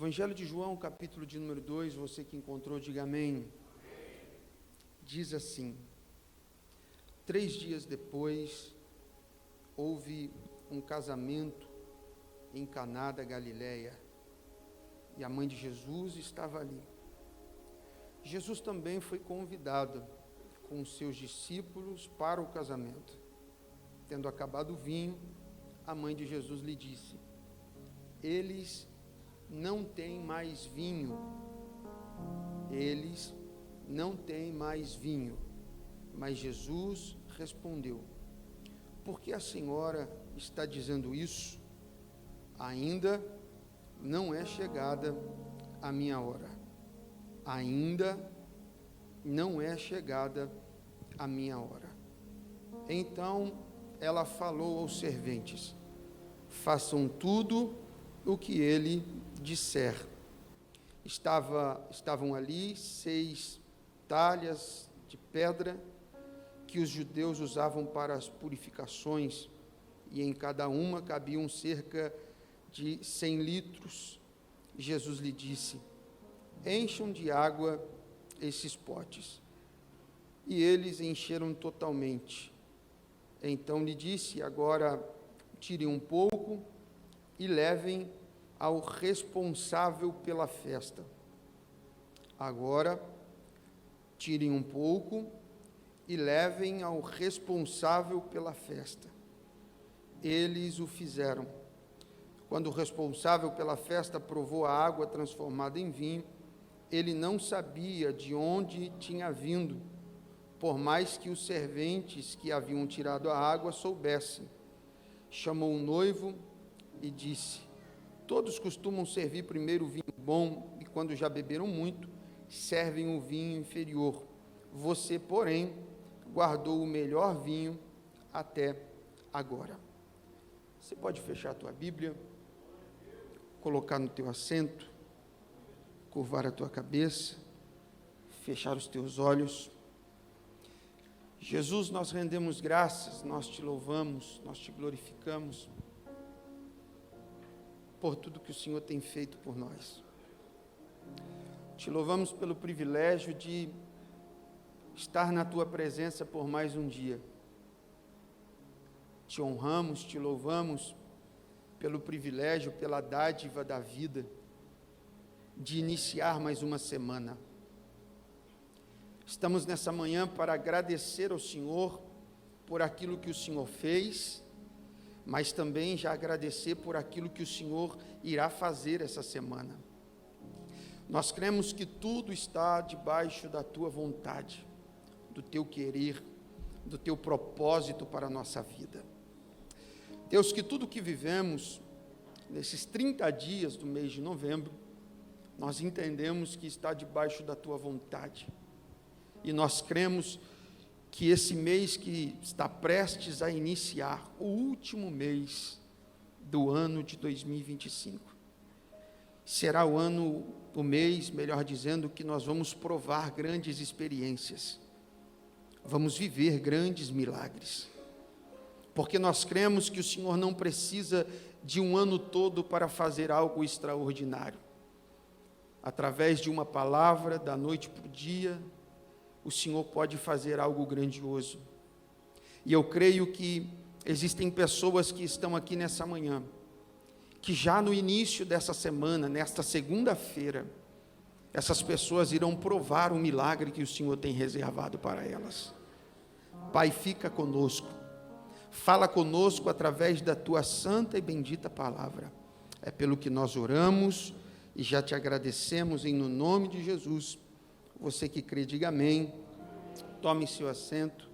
Evangelho de João, capítulo de número 2, você que encontrou, diga amém. Diz assim: 3 dias depois, houve um casamento em Caná da Galileia, e a mãe de Jesus estava ali. Jesus também foi convidado com os seus discípulos para o casamento. Tendo acabado o vinho, a mãe de Jesus lhe disse: eles não têm mais vinho. Eles não têm mais vinho. Mas Jesus respondeu: por que a senhora está dizendo isso? Ainda não é chegada a minha hora. Ainda não é chegada a minha hora. Então ela falou aos serventes: façam tudo o que ele disser. Estavam ali 6 talhas de pedra que os judeus usavam para as purificações, e em cada uma cabiam cerca de 100 litros. Jesus lhe disse: encham de água esses potes. E eles encheram totalmente. Então lhe disse: agora tirem um pouco e levem ao responsável pela festa. Agora tirem um pouco e levem ao responsável pela festa. Eles o fizeram. Quando o responsável pela festa provou a água transformada em vinho, ele não sabia de onde tinha vindo, por mais que os serventes que haviam tirado a água soubessem. Chamou o noivo e disse: todos costumam servir primeiro o vinho bom, e quando já beberam muito, servem o vinho inferior. Você, porém, guardou o melhor vinho até agora. Você pode fechar a tua Bíblia, colocar no teu assento, curvar a tua cabeça, fechar os teus olhos. Jesus, nós rendemos graças, nós te louvamos, nós te glorificamos por tudo que o Senhor tem feito por nós. Te louvamos pelo privilégio de estar na tua presença por mais um dia. Te honramos, te louvamos pelo privilégio, pela dádiva da vida, de iniciar mais uma semana. Estamos nessa manhã para agradecer ao Senhor por aquilo que o Senhor fez, mas também já agradecer por aquilo que o Senhor irá fazer essa semana. Nós cremos que tudo está debaixo da tua vontade, do teu querer, do teu propósito para a nossa vida. Deus, que tudo que vivemos nesses 30 dias do mês de novembro, nós entendemos que está debaixo da tua vontade. E nós cremos que esse mês que está prestes a iniciar, o último mês do ano de 2025, será o mês, melhor dizendo, que nós vamos provar grandes experiências, vamos viver grandes milagres, porque nós cremos que o Senhor não precisa de um ano todo para fazer algo extraordinário. Através de uma palavra, da noite para o dia, o Senhor pode fazer algo grandioso. E eu creio que existem pessoas que estão aqui nessa manhã, que já no início dessa semana, nesta segunda-feira, essas pessoas irão provar o milagre que o Senhor tem reservado para elas. Pai, fica conosco, fala conosco através da tua santa e bendita palavra. É pelo que nós oramos e já te agradecemos no nome de Jesus. Você que crê, diga amém. Tome seu assento.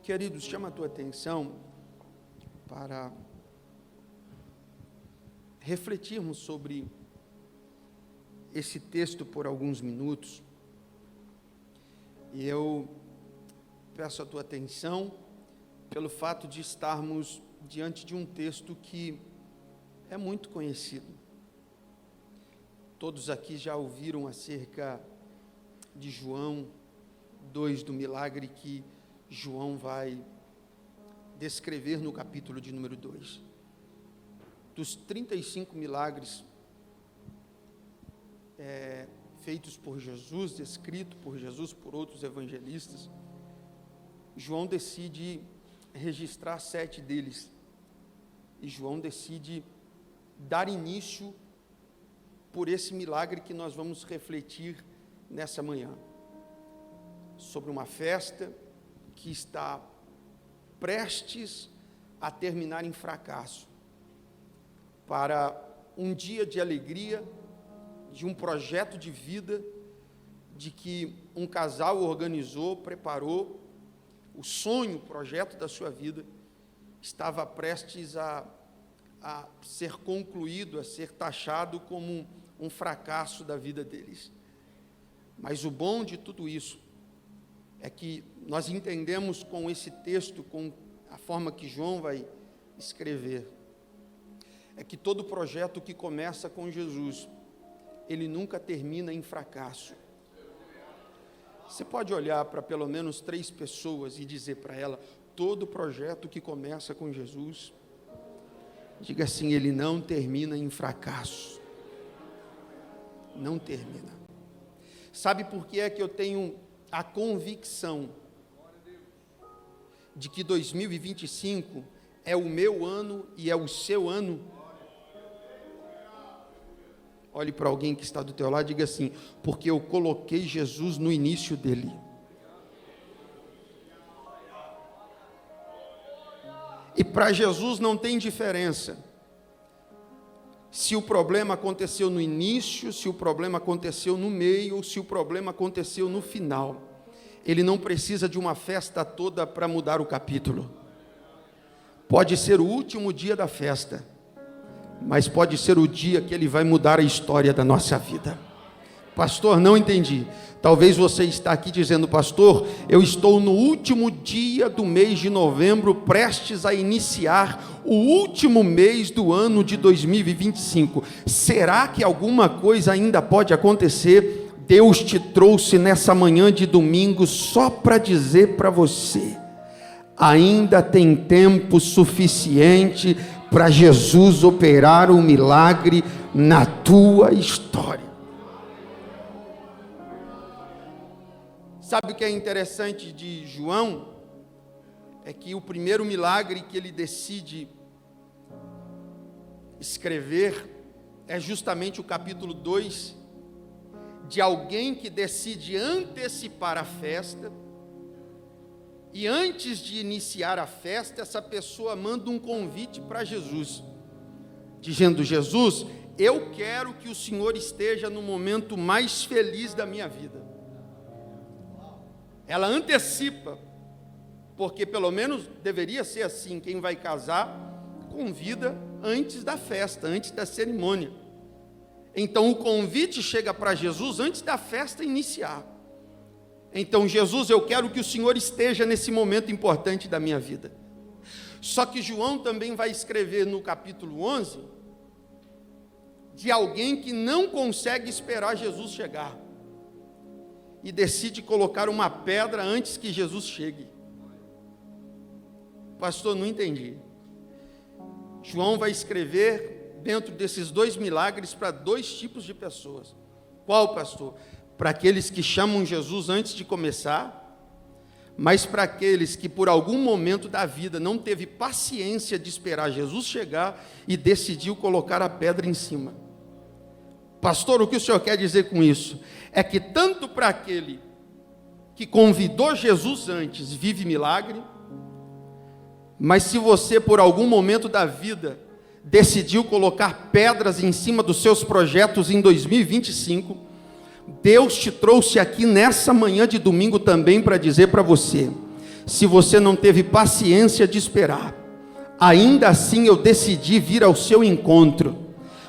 Queridos, chama a tua atenção para refletirmos sobre esse texto por alguns minutos. E eu peço a tua atenção pelo fato de estarmos diante de um texto que é muito conhecido. Todos aqui já ouviram acerca de João 2, do milagre que João vai descrever no capítulo de número 2. Dos 35 milagres feitos por Jesus, descrito por Jesus, por outros evangelistas, João decide registrar 7 deles. E João decide dar início por esse milagre que nós vamos refletir nessa manhã. Sobre uma festa que está prestes a terminar em fracasso, para um dia de alegria, de um projeto de vida, de que um casal organizou, preparou, o sonho, o projeto da sua vida, estava prestes a ser concluído, a ser taxado como um fracasso da vida deles. Mas o bom de tudo isso é que nós entendemos com esse texto, com a forma que João vai escrever, é que todo projeto que começa com Jesus, ele nunca termina em fracasso. Você pode olhar para pelo menos 3 pessoas e dizer para ela: todo projeto que começa com Jesus, diga assim, ele não termina em fracasso. Não termina. Sabe por que é que eu tenho a convicção de que 2025 é o meu ano e é o seu ano? Olhe para alguém que está do teu lado e diga assim: porque eu coloquei Jesus no início dele. E para Jesus não tem diferença se o problema aconteceu no início, se o problema aconteceu no meio, ou se o problema aconteceu no final. Ele não precisa de uma festa toda para mudar o capítulo. Pode ser o último dia da festa, mas pode ser o dia que ele vai mudar a história da nossa vida. Pastor, não entendi. Talvez você está aqui dizendo: pastor, eu estou no último dia do mês de novembro, prestes a iniciar o último mês do ano de 2025. Será que alguma coisa ainda pode acontecer? Deus te trouxe nessa manhã de domingo só para dizer para você: ainda tem tempo suficiente para Jesus operar um milagre na tua história. Sabe o que é interessante de João? É que o primeiro milagre que ele decide escrever é justamente o capítulo 2, de alguém que decide antecipar a festa, e antes de iniciar a festa, essa pessoa manda um convite para Jesus, dizendo: Jesus, eu quero que o Senhor esteja no momento mais feliz da minha vida. Ela antecipa, porque pelo menos deveria ser assim: quem vai casar convida antes da festa, antes da cerimônia. Então o convite chega para Jesus antes da festa iniciar. Então: Jesus, eu quero que o Senhor esteja nesse momento importante da minha vida. Só que João também vai escrever no capítulo 11 de alguém que não consegue esperar Jesus chegar e decide colocar uma pedra antes que Jesus chegue. Pastor, não entendi. João vai escrever dentro desses 2 milagres para 2 tipos de pessoas. Qual, pastor? Para aqueles que chamam Jesus antes de começar, mas para aqueles que por algum momento da vida não teve paciência de esperar Jesus chegar e decidiu colocar a pedra em cima. Pastor, o que o senhor quer dizer com isso? É que tanto para aquele que convidou Jesus antes vive milagre, mas se você por algum momento da vida decidiu colocar pedras em cima dos seus projetos em 2025, Deus te trouxe aqui nessa manhã de domingo também para dizer para você: se você não teve paciência de esperar, ainda assim eu decidi vir ao seu encontro,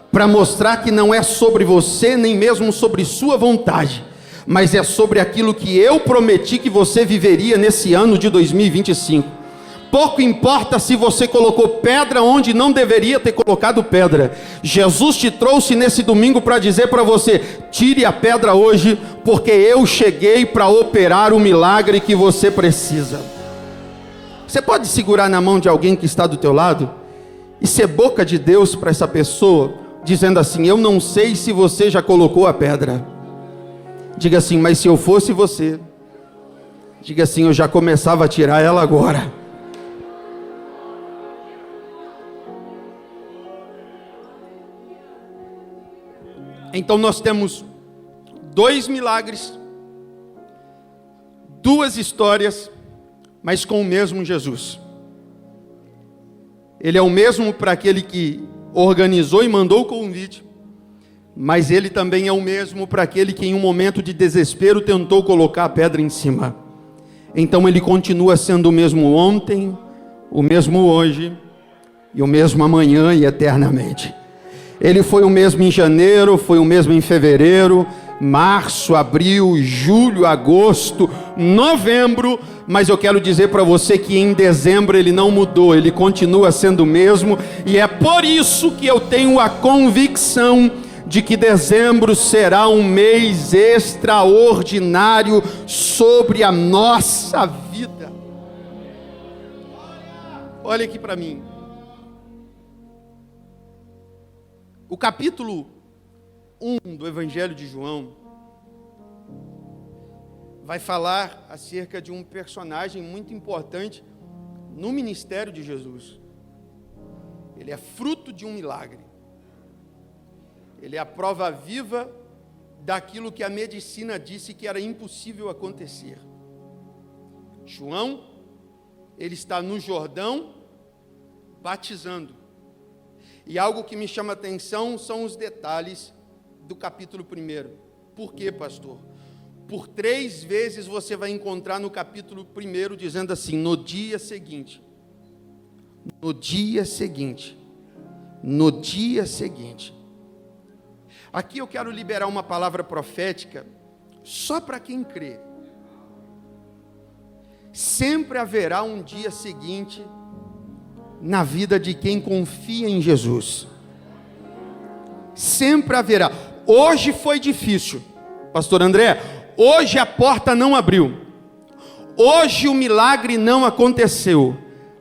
para mostrar que não é sobre você, nem mesmo sobre sua vontade, mas é sobre aquilo que eu prometi que você viveria nesse ano de 2025. Pouco importa se você colocou pedra onde não deveria ter colocado pedra. Jesus te trouxe nesse domingo para dizer para você: tire a pedra hoje, porque eu cheguei para operar o milagre que você precisa. Você pode segurar na mão de alguém que está do teu lado e ser boca de Deus para essa pessoa, dizendo assim: eu não sei se você já colocou a pedra. Diga assim: mas se eu fosse você, diga assim: eu já começava a tirar ela agora. Então nós temos 2 milagres, 2 histórias, mas com o mesmo Jesus. Ele é o mesmo para aquele que organizou e mandou o convite, mas ele também é o mesmo para aquele que em um momento de desespero tentou colocar a pedra em cima. Então ele continua sendo o mesmo ontem, o mesmo hoje e o mesmo amanhã e eternamente. Ele foi o mesmo em janeiro, foi o mesmo em fevereiro, março, abril, julho, agosto, novembro, mas eu quero dizer para você que em dezembro ele não mudou, ele continua sendo o mesmo, e é por isso que eu tenho a convicção de que dezembro será um mês extraordinário sobre a nossa vida. Olha aqui para mim. O capítulo 1 do Evangelho de João vai falar acerca de um personagem muito importante no ministério de Jesus. Ele é fruto de um milagre. Ele é a prova viva daquilo que a medicina disse que era impossível acontecer. João, ele está no Jordão batizando. E algo que me chama a atenção são os detalhes do capítulo 1. Por quê, pastor? Por 3 vezes você vai encontrar no capítulo 1 dizendo assim: no dia seguinte, no dia seguinte, no dia seguinte. Aqui eu quero liberar uma palavra profética só para quem crê. Sempre haverá um dia seguinte na vida de quem confia em Jesus. Sempre haverá. Hoje foi difícil, pastor André, hoje a porta não abriu, hoje o milagre não aconteceu,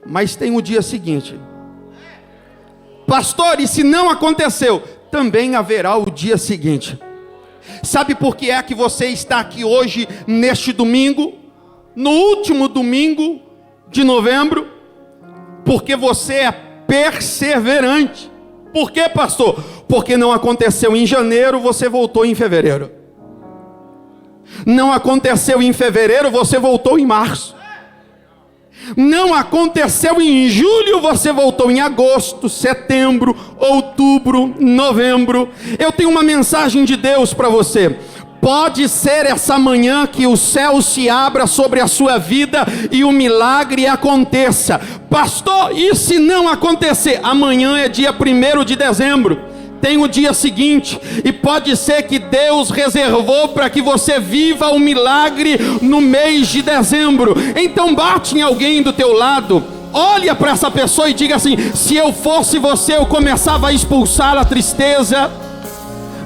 mas tem o dia seguinte. Pastor, e se não aconteceu? Também haverá o dia seguinte. Sabe por que é que você está aqui hoje, neste domingo, no último domingo de novembro? Porque você é perseverante. Por quê, pastor? Porque não aconteceu em janeiro, você voltou em fevereiro. Não aconteceu em fevereiro, você voltou em março. Não aconteceu em julho, você voltou em agosto, setembro, outubro, novembro. Eu tenho uma mensagem de Deus para você. Pode ser essa manhã que o céu se abra sobre a sua vida e o milagre aconteça. Pastor, e se não acontecer? Amanhã é dia 1º de dezembro. Tem o dia seguinte, e pode ser que Deus reservou para que você viva o milagre no mês de dezembro. Então bate em alguém do teu lado, olha para essa pessoa e diga assim: se eu fosse você, eu começava a expulsar a tristeza.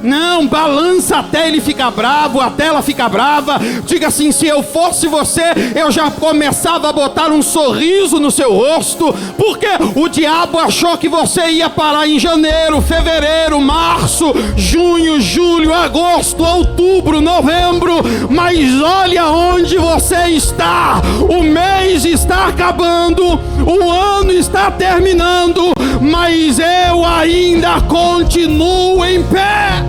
Não, balança até ele ficar bravo, até ela ficar brava. Diga assim: se eu fosse você, eu já começava a botar um sorriso no seu rosto, porque o diabo achou que você ia parar em janeiro, fevereiro, março, junho, julho, agosto, outubro, novembro. Mas olha onde você está. O mês está acabando, o ano está terminando, mas eu ainda continuo em pé.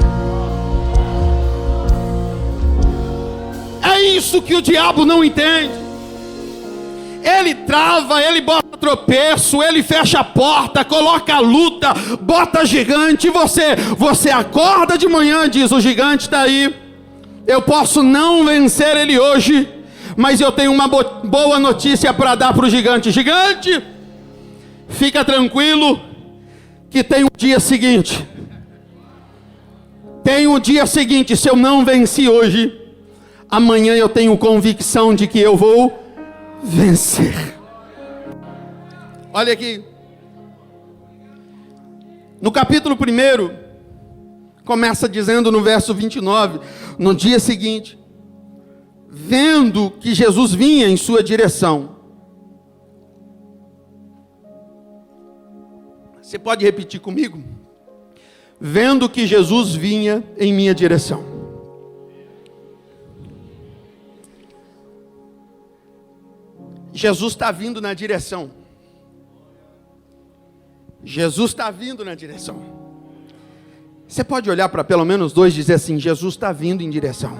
É isso que o diabo não entende. Ele trava, ele bota tropeço, ele fecha a porta, coloca a luta, bota gigante. Você acorda de manhã, diz: o gigante está aí, eu posso não vencer ele hoje, mas eu tenho uma boa notícia para dar para o gigante. Gigante, fica tranquilo que tem o dia seguinte. Tem o dia seguinte. Se eu não venci hoje, amanhã eu tenho convicção de que eu vou vencer. Olha aqui. No capítulo 1, começa dizendo no verso 29, no dia seguinte, vendo que Jesus vinha em sua direção, Você pode repetir comigo? Vendo que Jesus vinha em minha direção. Jesus está vindo na direção. Jesus está vindo na direção. Você pode olhar para pelo menos dois e dizer assim: Jesus está vindo em direção.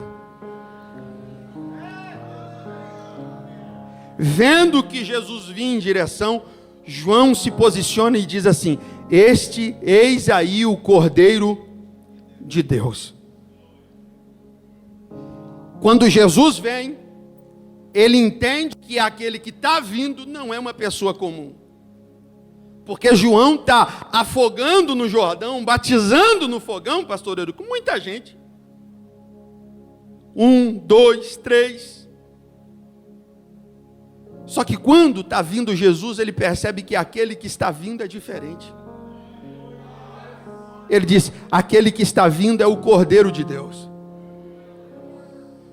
Vendo que Jesus vinha em direção, João se posiciona e diz assim: eis aí o Cordeiro de Deus. Quando Jesus vem, ele entende que aquele que está vindo não é uma pessoa comum. Porque João está afogando no Jordão, batizando no fogão, pastor Edu, com muita gente. 1, 2, 3. Só que quando está vindo Jesus, ele percebe que aquele que está vindo é diferente. Ele diz: aquele que está vindo é o Cordeiro de Deus.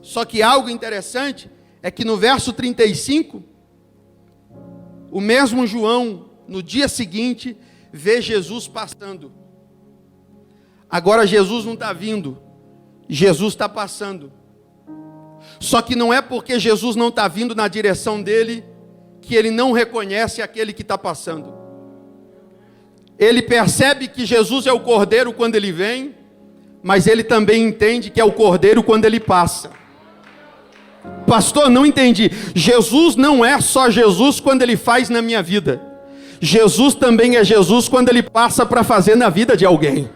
Só que algo interessante é que no verso 35, o mesmo João, no dia seguinte, vê Jesus passando. Agora Jesus não está vindo, Jesus está passando. Só que não é porque Jesus não está vindo na direção dele, que ele não reconhece aquele que está passando. Ele percebe que Jesus é o Cordeiro quando ele vem, mas ele também entende que é o Cordeiro quando ele passa. Pastor, não entendi. Jesus não é só Jesus quando ele faz na minha vida. Jesus também é Jesus quando ele passa para fazer na vida de alguém.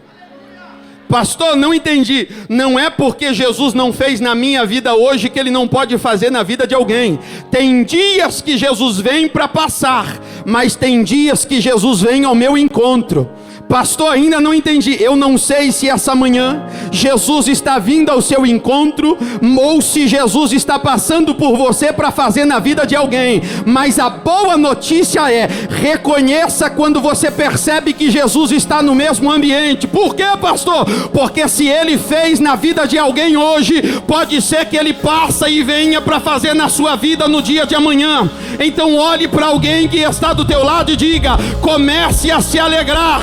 Pastor, não entendi. Não é porque Jesus não fez na minha vida hoje que ele não pode fazer na vida de alguém. Tem dias que Jesus vem para passar, mas tem dias que Jesus vem ao meu encontro. Pastor, ainda não entendi. Eu não sei se essa manhã Jesus está vindo ao seu encontro, ou se Jesus está passando por você para fazer na vida de alguém. Mas a boa notícia é: reconheça quando você percebe que Jesus está no mesmo ambiente. Por quê, pastor? Porque se ele fez na vida de alguém hoje, pode ser que ele passa e venha para fazer na sua vida no dia de amanhã. Então olhe para alguém que está do teu lado e diga: comece a se alegrar.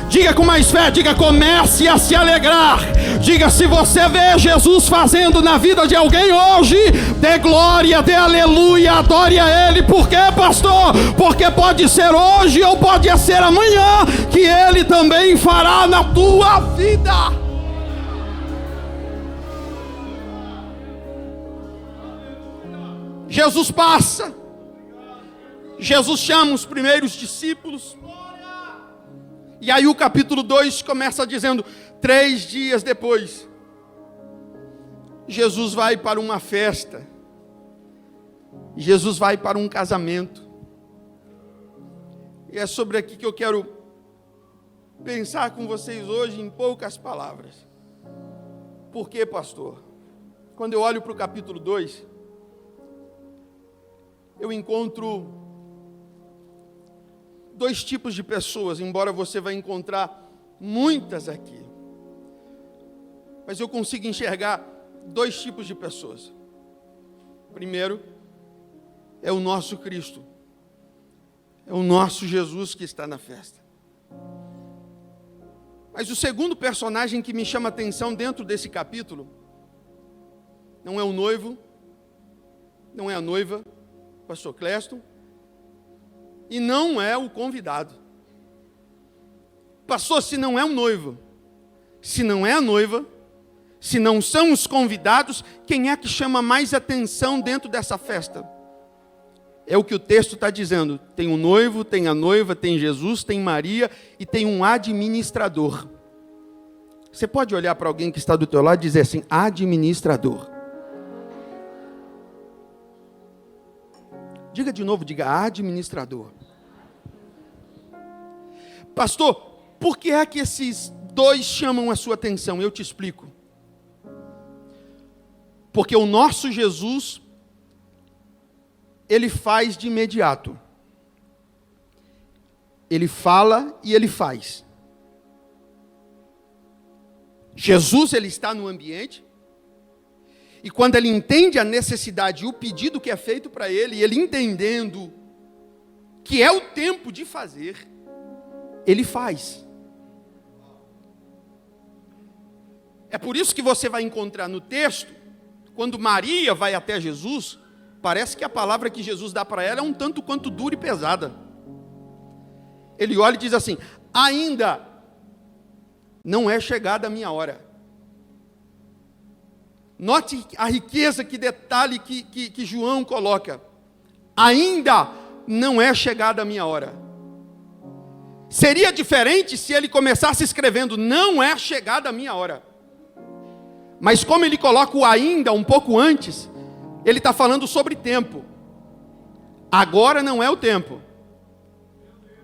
Diga com mais fé, diga: comece a se alegrar. Diga: se você vê Jesus fazendo na vida de alguém hoje, dê glória, dê aleluia, adore a Ele. Por quê, pastor? Porque pode ser hoje ou pode ser amanhã que Ele também fará na tua vida. Jesus passa. Jesus chama os primeiros discípulos. E aí o capítulo 2 começa dizendo: 3 dias depois, Jesus vai para uma festa. Jesus vai para um casamento. E é sobre aqui que eu quero pensar com vocês hoje em poucas palavras. Por quê, pastor? Quando eu olho para o capítulo 2, eu encontro 2 tipos de pessoas, embora você vai encontrar muitas aqui. Mas eu consigo enxergar 2 tipos de pessoas. Primeiro, é o nosso Cristo. É o nosso Jesus que está na festa. Mas o segundo personagem que me chama a atenção dentro desse capítulo, não é o noivo, não é a noiva, pastor Cléston, e não é o convidado. Pastor, se não é o noivo, se não é a noiva, se não são os convidados, quem é que chama mais atenção dentro dessa festa? É o que o texto está dizendo. Tem o noivo, tem a noiva, tem Jesus, tem Maria e tem um administrador. Você pode olhar para alguém que está do teu lado e dizer assim: administrador. Diga de novo, diga: administrador. Pastor, por que é que esses 2 chamam a sua atenção? Eu te explico. Porque o nosso Jesus, ele faz de imediato. Ele fala e ele faz. Jesus, ele está no ambiente, e quando ele entende a necessidade e o pedido que é feito para ele, e ele entendendo que é o tempo de fazer, Ele faz. É por isso que você vai encontrar no texto, quando Maria vai até Jesus, parece que a palavra que Jesus dá para ela é um tanto quanto dura e pesada. Ele olha e diz assim: ainda não é chegada a minha hora. Note a riqueza, que detalhe que João coloca. Ainda não é chegada a minha hora. Seria diferente se ele começasse escrevendo: não é chegada a minha hora. Mas como ele coloca o ainda um pouco antes, ele está falando sobre tempo. Agora não é o tempo,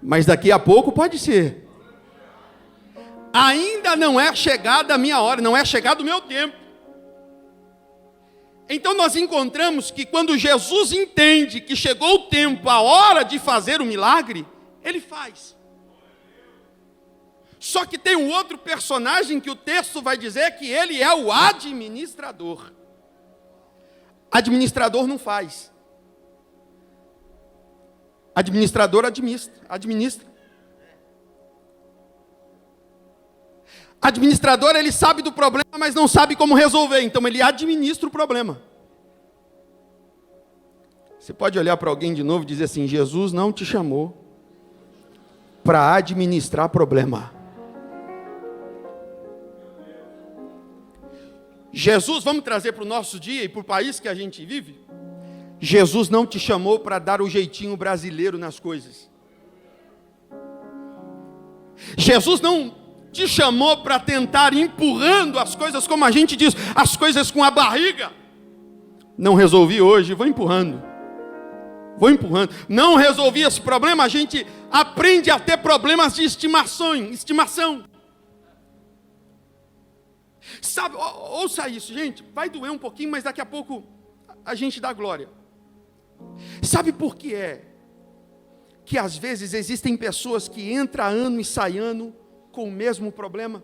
mas daqui a pouco pode ser. Ainda não é chegada a minha hora, não é chegado o meu tempo. Então nós encontramos que quando Jesus entende que chegou o tempo, a hora de fazer o milagre, ele faz. Só que tem um outro personagem que o texto vai dizer que ele é o administrador. Administrador não faz. Administrador administra. Administrador, ele sabe do problema, mas não sabe como resolver, então ele administra o problema. Você pode olhar para alguém de novo e dizer assim: Jesus não te chamou para administrar problema. Jesus, vamos trazer para o nosso dia e para o país que a gente vive, Jesus não te chamou para dar o jeitinho brasileiro nas coisas. Jesus não te chamou para tentar empurrando as coisas, como a gente diz, as coisas com a barriga. Não resolvi hoje, vou empurrando. Não resolvi esse problema, a gente aprende a ter problemas de estimação. Sabe, ouça isso, gente, vai doer um pouquinho, mas daqui a pouco a gente dá glória. Sabe por que é que às vezes existem pessoas que entram ano e sai ano com o mesmo problema?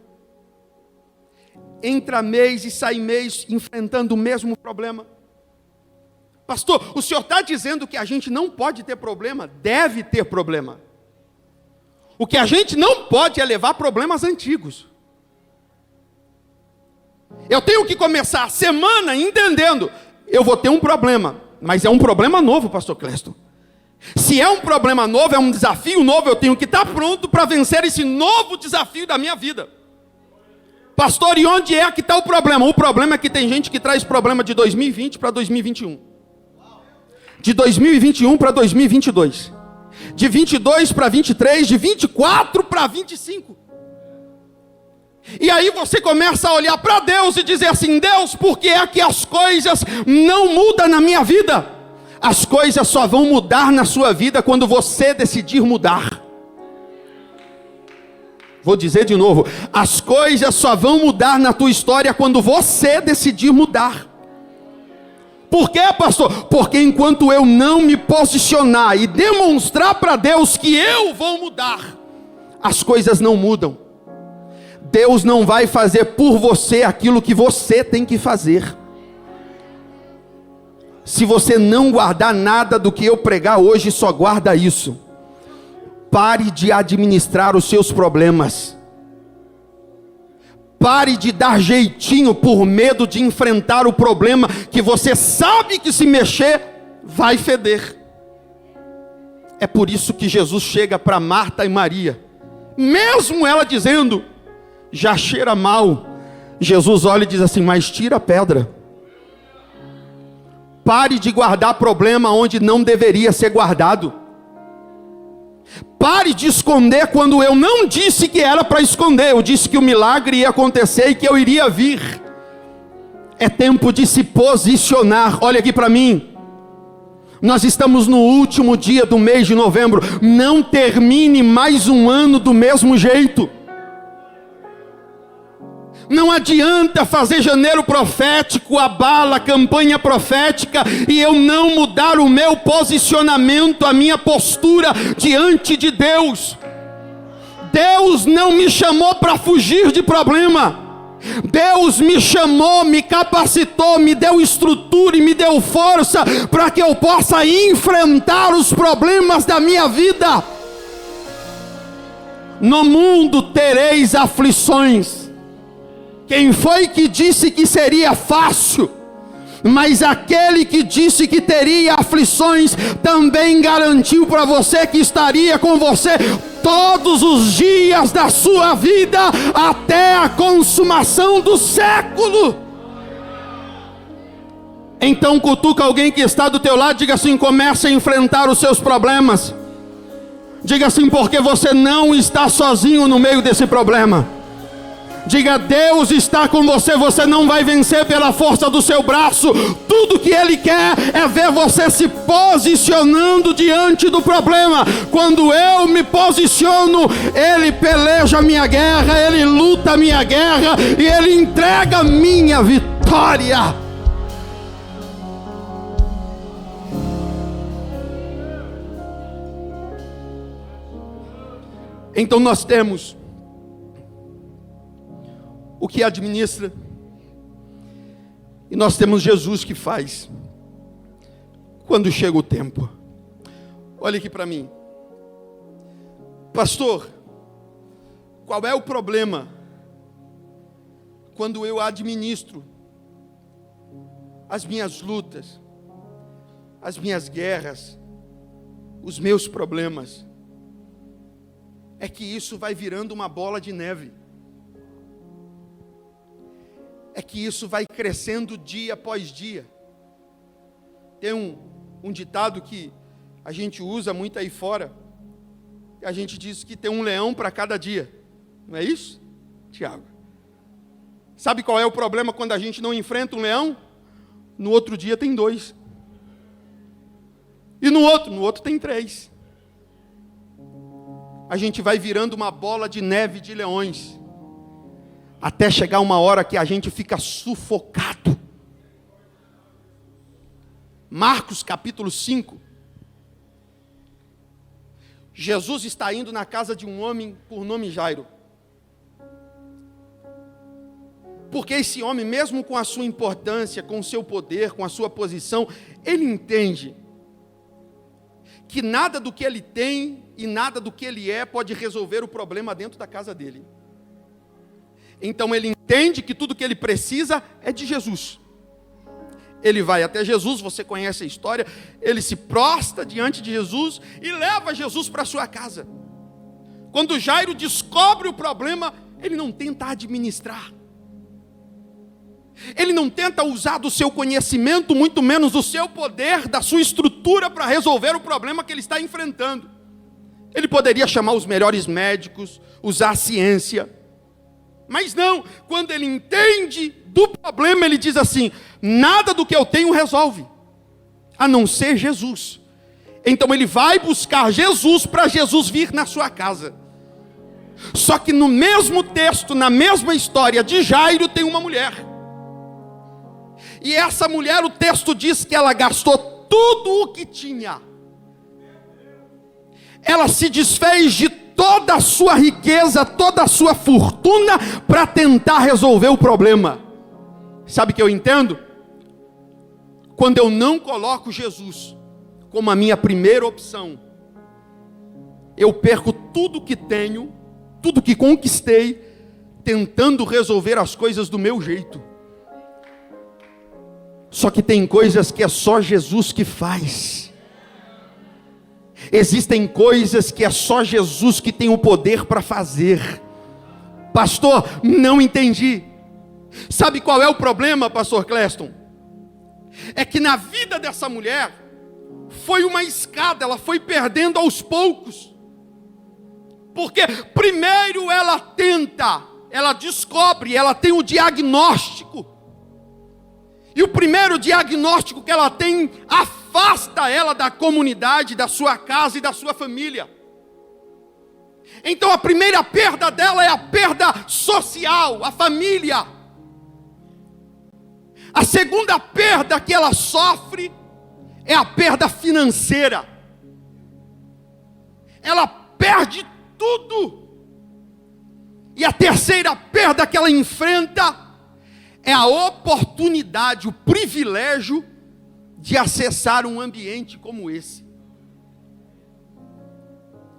Entra mês e sai mês enfrentando o mesmo problema. Pastor, o senhor está dizendo que a gente não pode ter problema? Deve ter problema. O que a gente não pode é levar problemas antigos. Eu tenho que começar a semana entendendo, eu vou ter um problema, mas é um problema novo, pastor Cleston. Se é um problema novo, é um desafio novo, eu tenho que estar pronto para vencer esse novo desafio da minha vida. Pastor, e onde é que está o problema? O problema é que tem gente que traz problema de 2020 para 2021. De 2021 para 2022. De 22 para 23, de 24 para 25. E aí você começa a olhar para Deus e dizer assim: Deus, por que é que as coisas não mudam na minha vida? As coisas só vão mudar na sua vida quando você decidir mudar. Vou dizer de novo: as coisas só vão mudar na tua história quando você decidir mudar. Por quê, pastor? Porque enquanto eu não me posicionar e demonstrar para Deus que eu vou mudar, as coisas não mudam. Deus não vai fazer por você aquilo que você tem que fazer. Se você não guardar nada do que eu pregar hoje, só guarda isso. Pare de administrar os seus problemas. Pare de dar jeitinho por medo de enfrentar o problema que você sabe que se mexer vai feder. É por isso que Jesus chega para Marta e Maria, mesmo ela dizendo: já cheira mal. Jesus olha e diz assim: mas tira a pedra. Pare de guardar problema onde não deveria ser guardado. Pare de esconder quando eu não disse que era para esconder. Eu disse que o milagre ia acontecer e que eu iria vir. É tempo de se posicionar. Olha aqui para mim. Nós estamos no último dia do mês de novembro. Não termine mais um ano do mesmo jeito. Não adianta fazer janeiro profético, abala, campanha profética, e eu não mudar o meu posicionamento, a minha postura diante de Deus. Deus não me chamou para fugir de problema. Deus me chamou, me capacitou, me deu estrutura e me deu força para que eu possa enfrentar os problemas da minha vida. no mundo tereis aflições. Quem foi que disse que seria fácil? Mas aquele que disse que teria aflições, também garantiu para você que estaria com você todos os dias da sua vida, até a consumação do século. Então cutuca alguém que está do teu lado, diga assim: comece a enfrentar os seus problemas. Diga assim: porque você não está sozinho no meio desse problema. Diga: Deus está com você, você não vai vencer pela força do seu braço. Tudo que Ele quer é ver você se posicionando diante do problema. Quando eu me posiciono, Ele peleja a minha guerra, Ele luta a minha guerra e Ele entrega a minha vitória. Então nós temos o que administra, e nós temos Jesus que faz, quando chega o tempo. Olha aqui para mim, pastor, qual é o problema quando eu administro as minhas lutas, as minhas guerras, os meus problemas? É que isso vai virando uma bola de neve. É que isso vai crescendo dia após dia. Tem um ditado que a gente usa muito aí fora. A gente diz que tem um leão para cada dia. Não é isso, Tiago? Sabe qual é o problema quando a gente não enfrenta um leão? No outro dia tem 2. E no outro tem 3. A gente vai virando uma bola de neve de leões. Até chegar uma hora que a gente fica sufocado. Marcos capítulo 5. Jesus está indo na casa de um homem por nome Jairo. Porque esse homem, mesmo com a sua importância, com o seu poder, com a sua posição, ele entende que nada do que ele tem e nada do que ele é pode resolver o problema dentro da casa dele. Então ele entende que tudo que ele precisa é de Jesus. Ele vai até Jesus, você conhece a história, ele se prostra diante de Jesus e leva Jesus para sua casa. Quando Jairo descobre o problema, ele não tenta administrar. Ele não tenta usar do seu conhecimento, muito menos do seu poder, da sua estrutura para resolver o problema que ele está enfrentando. Ele poderia chamar os melhores médicos, usar a ciência. Mas não, quando ele entende do problema, ele diz assim: nada do que eu tenho resolve, a não ser Jesus. Então ele vai buscar Jesus para Jesus vir na sua casa. Só que no mesmo texto, na mesma história de Jairo, tem uma mulher. E essa mulher, o texto diz que ela gastou tudo o que tinha. Ela se desfez de toda a sua riqueza, toda a sua fortuna, para tentar resolver o problema. Sabe o que eu entendo? Quando eu não coloco Jesus como a minha primeira opção, eu perco tudo que tenho, tudo que conquistei, tentando resolver as coisas do meu jeito. Só que tem coisas que é só Jesus que faz. Existem coisas que é só Jesus que tem o poder para fazer. Pastor, não entendi. Sabe qual é o problema, pastor Cleston? É que na vida dessa mulher, foi uma escada, ela foi perdendo aos poucos. Porque primeiro ela tenta, ela descobre, ela tem o diagnóstico. E o primeiro diagnóstico que ela tem afasta ela da comunidade, da sua casa e da sua família. Então a primeira perda dela é a perda social, a família. A segunda perda que ela sofre é a perda financeira. Ela perde tudo. E a terceira perda que ela enfrenta é a oportunidade, o privilégio de acessar um ambiente como esse.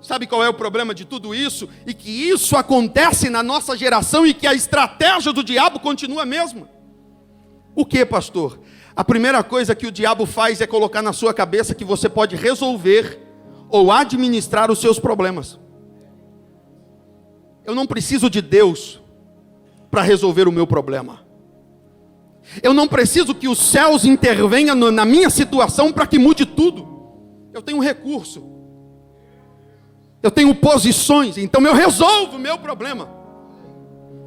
Sabe qual é o problema de tudo isso? E que isso acontece na nossa geração e que a estratégia do diabo continua a mesma. O que, pastor? A primeira coisa que o diabo faz é colocar na sua cabeça que você pode resolver ou administrar os seus problemas. Eu não preciso de Deus para resolver o meu problema. Eu não preciso que os céus intervenham na minha situação para que mude tudo. Eu tenho recurso. Eu tenho posições, então eu resolvo o meu problema.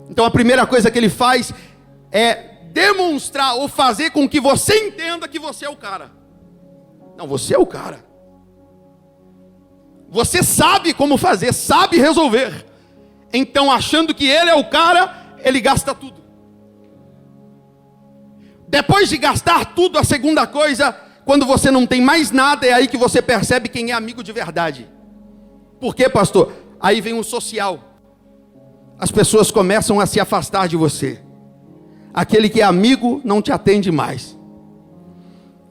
Então a primeira coisa que ele faz é demonstrar ou fazer com que você entenda que você é o cara. Não, você é o cara. Você sabe como fazer, sabe resolver. Então, achando que ele é o cara, ele gasta tudo. Depois de gastar tudo, a segunda coisa, quando você não tem mais nada, é aí que você percebe quem é amigo de verdade. Por quê, pastor? Aí vem o social. As pessoas começam a se afastar de você. Aquele que é amigo não te atende mais.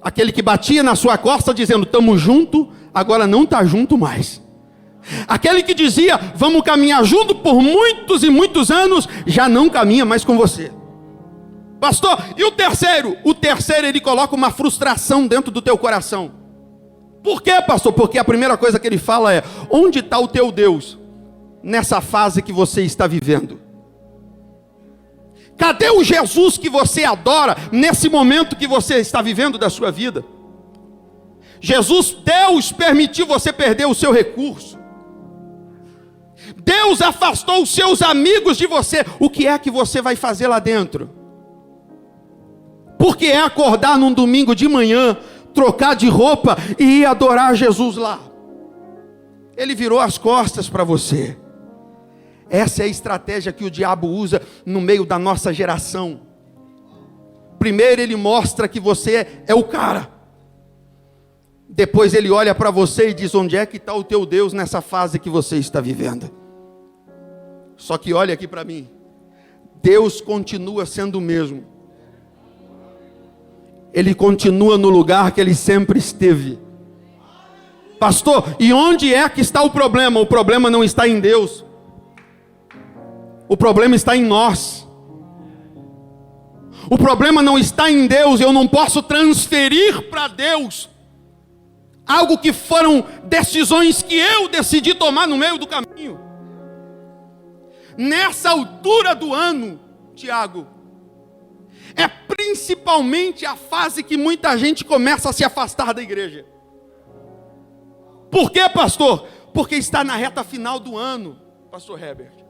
Aquele que batia na sua costa dizendo, estamos juntos, agora não está junto mais. Aquele que dizia, vamos caminhar junto por muitos e muitos anos, já não caminha mais com você. Pastor, e o terceiro? O terceiro, ele coloca uma frustração dentro do teu coração. Por quê, pastor? Porque a primeira coisa que ele fala é, onde está o teu Deus nessa fase que você está vivendo? Cadê o Jesus que você adora nesse momento que você está vivendo da sua vida? Jesus, Deus permitiu você perder o seu recurso. Deus afastou os seus amigos de você. O que é que você vai fazer lá dentro? Porque é acordar num domingo de manhã, trocar de roupa e ir adorar Jesus lá. Ele virou as costas para você. Essa é a estratégia que o diabo usa no meio da nossa geração. Primeiro ele mostra que você é o cara. Depois ele olha para você e diz, onde é que está o teu Deus nessa fase que você está vivendo? Só que olha aqui para mim. Deus continua sendo o mesmo. Ele continua no lugar que ele sempre esteve. Pastor, e onde é que está o problema? O problema não está em Deus. O problema está em nós. O problema não está em Deus. Eu não posso transferir para Deus algo que foram decisões que eu decidi tomar no meio do caminho. Nessa altura do ano, Tiago, é principalmente a fase que muita gente começa a se afastar da igreja. Por quê, pastor? Porque está na reta final do ano, pastor Herbert.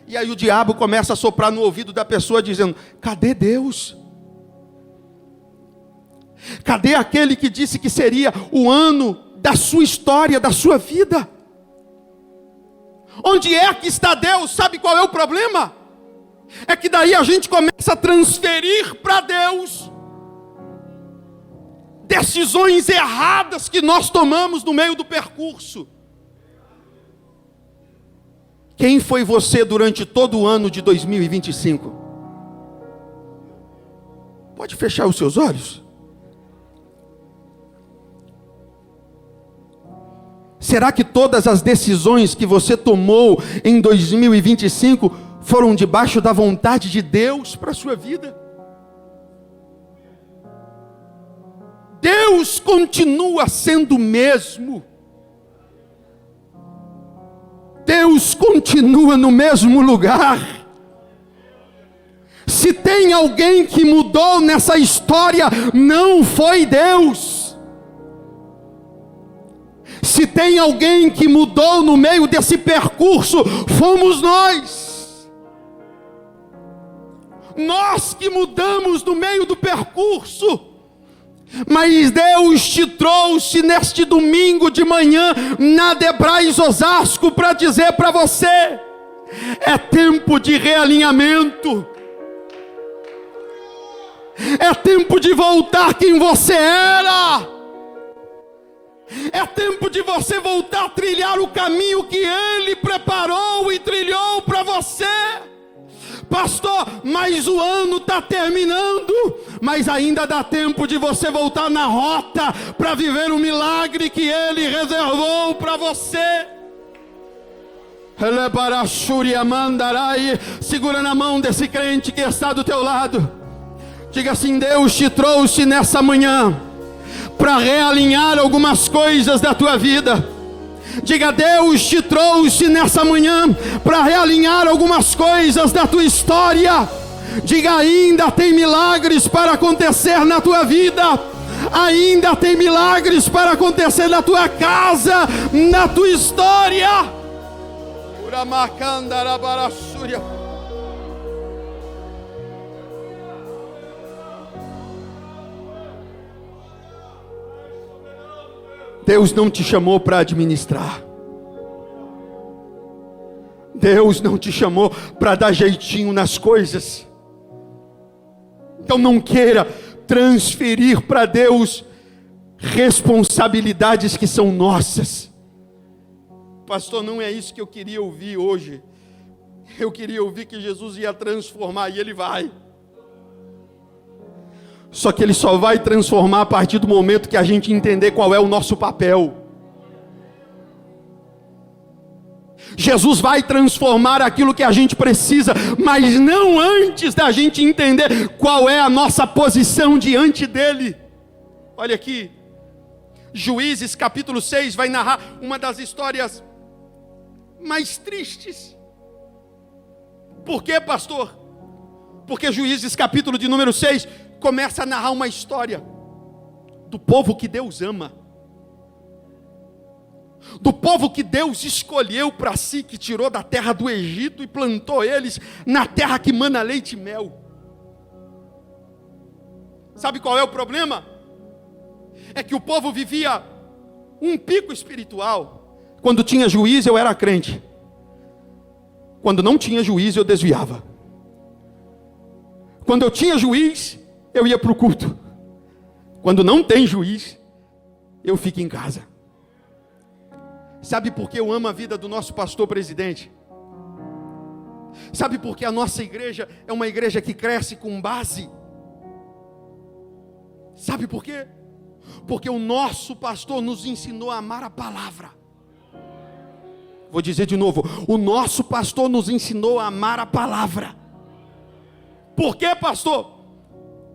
E aí o diabo começa a soprar no ouvido da pessoa dizendo, cadê Deus? Cadê aquele que disse que seria o ano da sua história, da sua vida? Onde é que está Deus? Sabe qual é o problema? É que daí a gente começa a transferir para Deus decisões erradas que nós tomamos no meio do percurso. Quem foi você durante todo o ano de 2025? Pode fechar os seus olhos? Será que todas as decisões que você tomou em 2025 foram debaixo da vontade de Deus para a sua vida? Deus continua sendo o mesmo. Deus continua no mesmo lugar. Se tem alguém que mudou nessa história, não foi Deus. Se tem alguém que mudou no meio desse percurso, fomos nós. Nós que mudamos no meio do percurso. Mas Deus te trouxe neste domingo de manhã na Debrais Osasco para dizer para você, é tempo de realinhamento. É tempo de voltar quem você era. É tempo de você voltar a trilhar o caminho que Ele preparou e trilhou para você. Pastor, mas o ano está terminando, mas ainda dá tempo de você voltar na rota para viver o milagre que Ele reservou para você. Segura na mão desse crente que está do teu lado. Diga assim: Deus te trouxe nessa manhã para realinhar algumas coisas da tua vida. Diga: Deus te trouxe nessa manhã para realinhar algumas coisas da tua história. Diga: ainda tem milagres para acontecer na tua vida. Ainda tem milagres para acontecer na tua casa, na tua história. Deus não te chamou para administrar. Deus não te chamou para dar jeitinho nas coisas. Então não queira transferir para Deus responsabilidades que são nossas. Pastor, não é isso que eu queria ouvir hoje. Eu queria ouvir que Jesus ia transformar, e Ele vai. Só que Ele só vai transformar a partir do momento que a gente entender qual é o nosso papel. Jesus vai transformar aquilo que a gente precisa, mas não antes da gente entender qual é a nossa posição diante dEle. Olha aqui, Juízes capítulo 6 vai narrar uma das histórias mais tristes. Por quê, pastor? Porque Juízes capítulo de número 6 começa a narrar uma história do povo que Deus ama, do povo que Deus escolheu para si, que tirou da terra do Egito e plantou eles na terra que mana leite e mel. Sabe qual é o problema? É que o povo vivia um pico espiritual. Quando tinha juízo eu era crente, quando não tinha juízo eu desviava. Quando eu tinha juiz eu ia para o culto, quando não tem juiz eu fico em casa. Sabe por que eu amo a vida do nosso pastor presidente? Sabe por que a nossa igreja é uma igreja que cresce com base? Sabe por quê? Porque o nosso pastor nos ensinou a amar a palavra. Vou dizer de novo: o nosso pastor nos ensinou a amar a palavra. Por quê, pastor?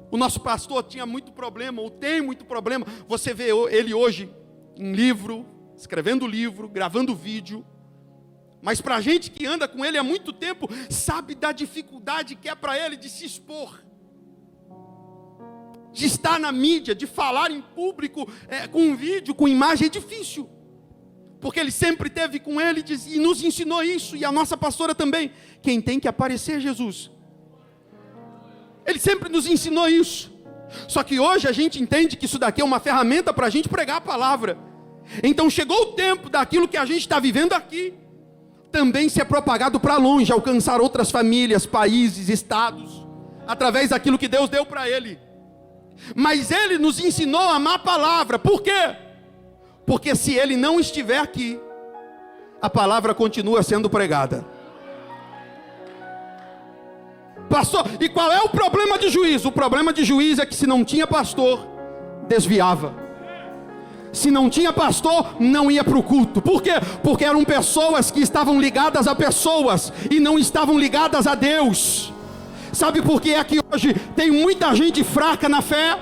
O nosso pastor tinha muito problema, ou tem muito problema. Você vê ele hoje em livro, escrevendo livro, gravando vídeo. Mas para a gente que anda com ele há muito tempo, sabe da dificuldade que é para ele de se expor, de estar na mídia, de falar em público, com vídeo, com imagem. É difícil, porque ele sempre teve com ele e nos ensinou isso, e a nossa pastora também. Quem tem que aparecer é Jesus. Ele sempre nos ensinou isso. Só que hoje a gente entende que isso daqui é uma ferramenta para a gente pregar a palavra. Então chegou o tempo daquilo que a gente está vivendo aqui também ser propagado para longe, alcançar outras famílias, países, estados, através daquilo que Deus deu para ele. Mas ele nos ensinou a amar a palavra. Por quê? Porque se ele não estiver aqui, a palavra continua sendo pregada. Pastor, e qual é o problema de juízo? O problema de juízo é que se não tinha pastor, desviava. Se não tinha pastor, não ia para o culto. Por quê? Porque eram pessoas que estavam ligadas a pessoas e não estavam ligadas a Deus. Sabe por que é que hoje tem muita gente fraca na fé?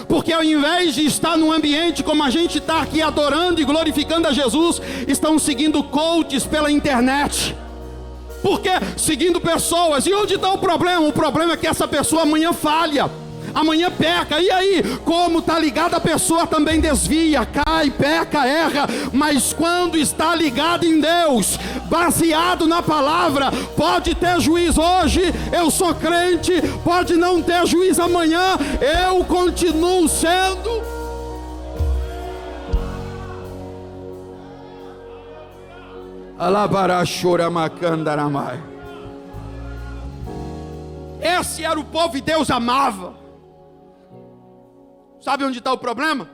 Porque ao invés de estar num ambiente como a gente está aqui adorando e glorificando a Jesus, estão seguindo coaches pela internet. Por quê? Seguindo pessoas. E onde está o problema? O problema é que essa pessoa amanhã falha, amanhã peca. E aí, como está ligada a pessoa, também desvia, cai, peca, erra. Mas quando está ligado em Deus, baseado na palavra, pode ter juízo hoje, eu sou crente, pode não ter juízo amanhã, eu continuo sendo. Esse era o povo e Deus amava. Sabe onde está o problema?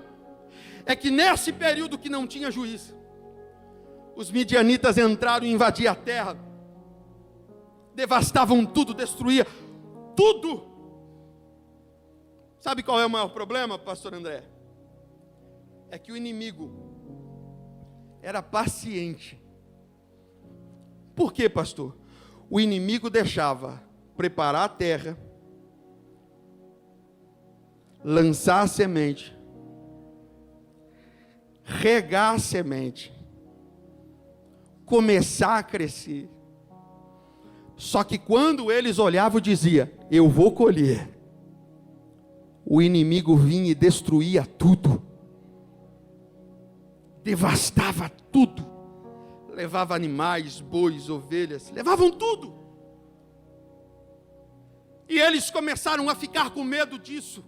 É que nesse período que não tinha juízo, os midianitas entraram e invadiam a terra, devastavam tudo, destruíam tudo. Sabe qual é o maior problema, pastor André? É que o inimigo era paciente. Por quê, pastor? O inimigo deixava preparar a terra, lançar a semente, regar a semente, começar a crescer. Só que quando eles olhavam, dizia: eu vou colher. O inimigo vinha e destruía tudo, devastava tudo, levava animais, bois, ovelhas, levavam tudo. E eles começaram a ficar com medo disso,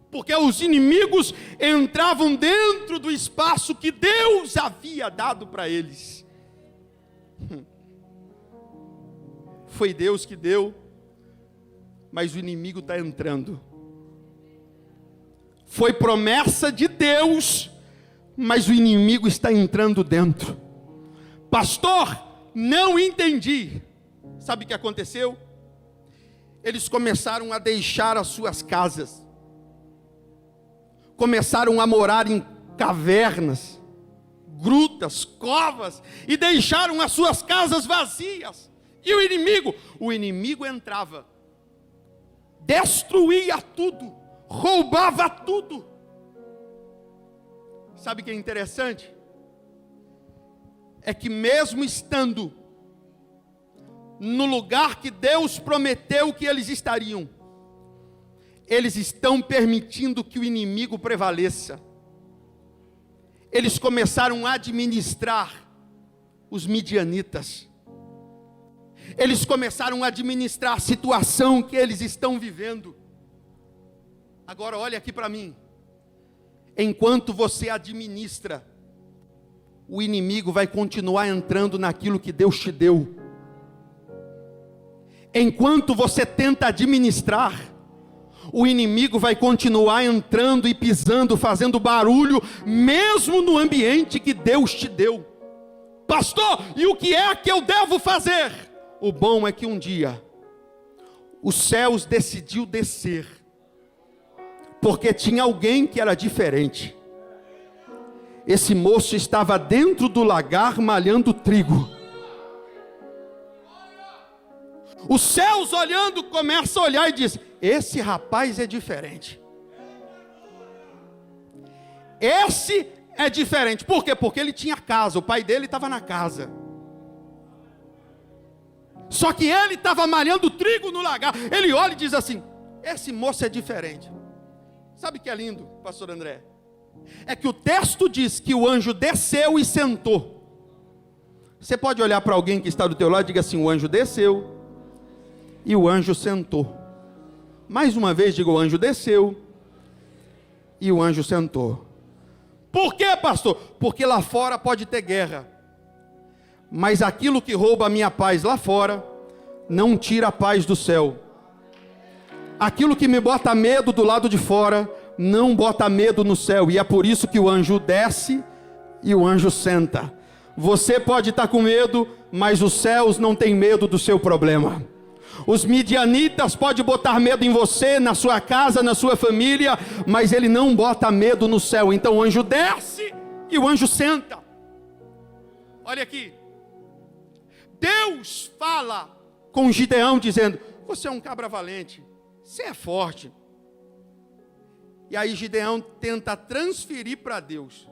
porque os inimigos entravam dentro do espaço que Deus havia dado para eles. Foi Deus que deu, mas o inimigo está entrando. Foi promessa de Deus, mas o inimigo está entrando dentro. Pastor, não entendi. Sabe o que aconteceu? Eles começaram a deixar as suas casas, começaram a morar em cavernas, grutas, covas, e deixaram as suas casas vazias. E o inimigo entrava, destruía tudo, roubava tudo. Sabe o que é interessante? É que mesmo estando no lugar que Deus prometeu que eles estariam, eles estão permitindo que o inimigo prevaleça. Eles começaram a administrar os midianitas. Eles começaram a administrar a situação que eles estão vivendo. Agora olha aqui para mim. Enquanto você administra, o inimigo vai continuar entrando naquilo que Deus te deu. Enquanto você tenta administrar, o inimigo vai continuar entrando e pisando, fazendo barulho, mesmo no ambiente que Deus te deu. Pastor, e o que é que eu devo fazer? O bom é que um dia os céus decidiu descer, porque tinha alguém que era diferente. Esse moço estava dentro do lagar malhando trigo. Os céus olhando, começam a olhar e diz: esse rapaz é diferente. Esse é diferente. Por quê? Porque ele tinha casa, o pai dele estava na casa. Só que ele estava malhando trigo no lagar. Ele olha e diz assim: esse moço é diferente. Sabe o que é lindo, pastor André? É que o texto diz que o anjo desceu e sentou. Você pode olhar para alguém que está do teu lado e diga assim: o anjo desceu e o anjo sentou. Mais uma vez, diga: o anjo desceu e o anjo sentou. Por quê, pastor? Porque lá fora pode ter guerra, mas aquilo que rouba a minha paz lá fora, não tira a paz do céu. Aquilo que me bota medo do lado de fora, não bota medo no céu. E é por isso que o anjo desce e o anjo senta. Você pode estar com medo, mas os céus não têm medo do seu problema. Os midianitas podem botar medo em você, na sua casa, na sua família, mas ele não bota medo no céu. Então o anjo desce e o anjo senta. Olha aqui. Deus fala com Gideão dizendo: você é um cabra valente, você é forte. E aí Gideão tenta transferir para Deus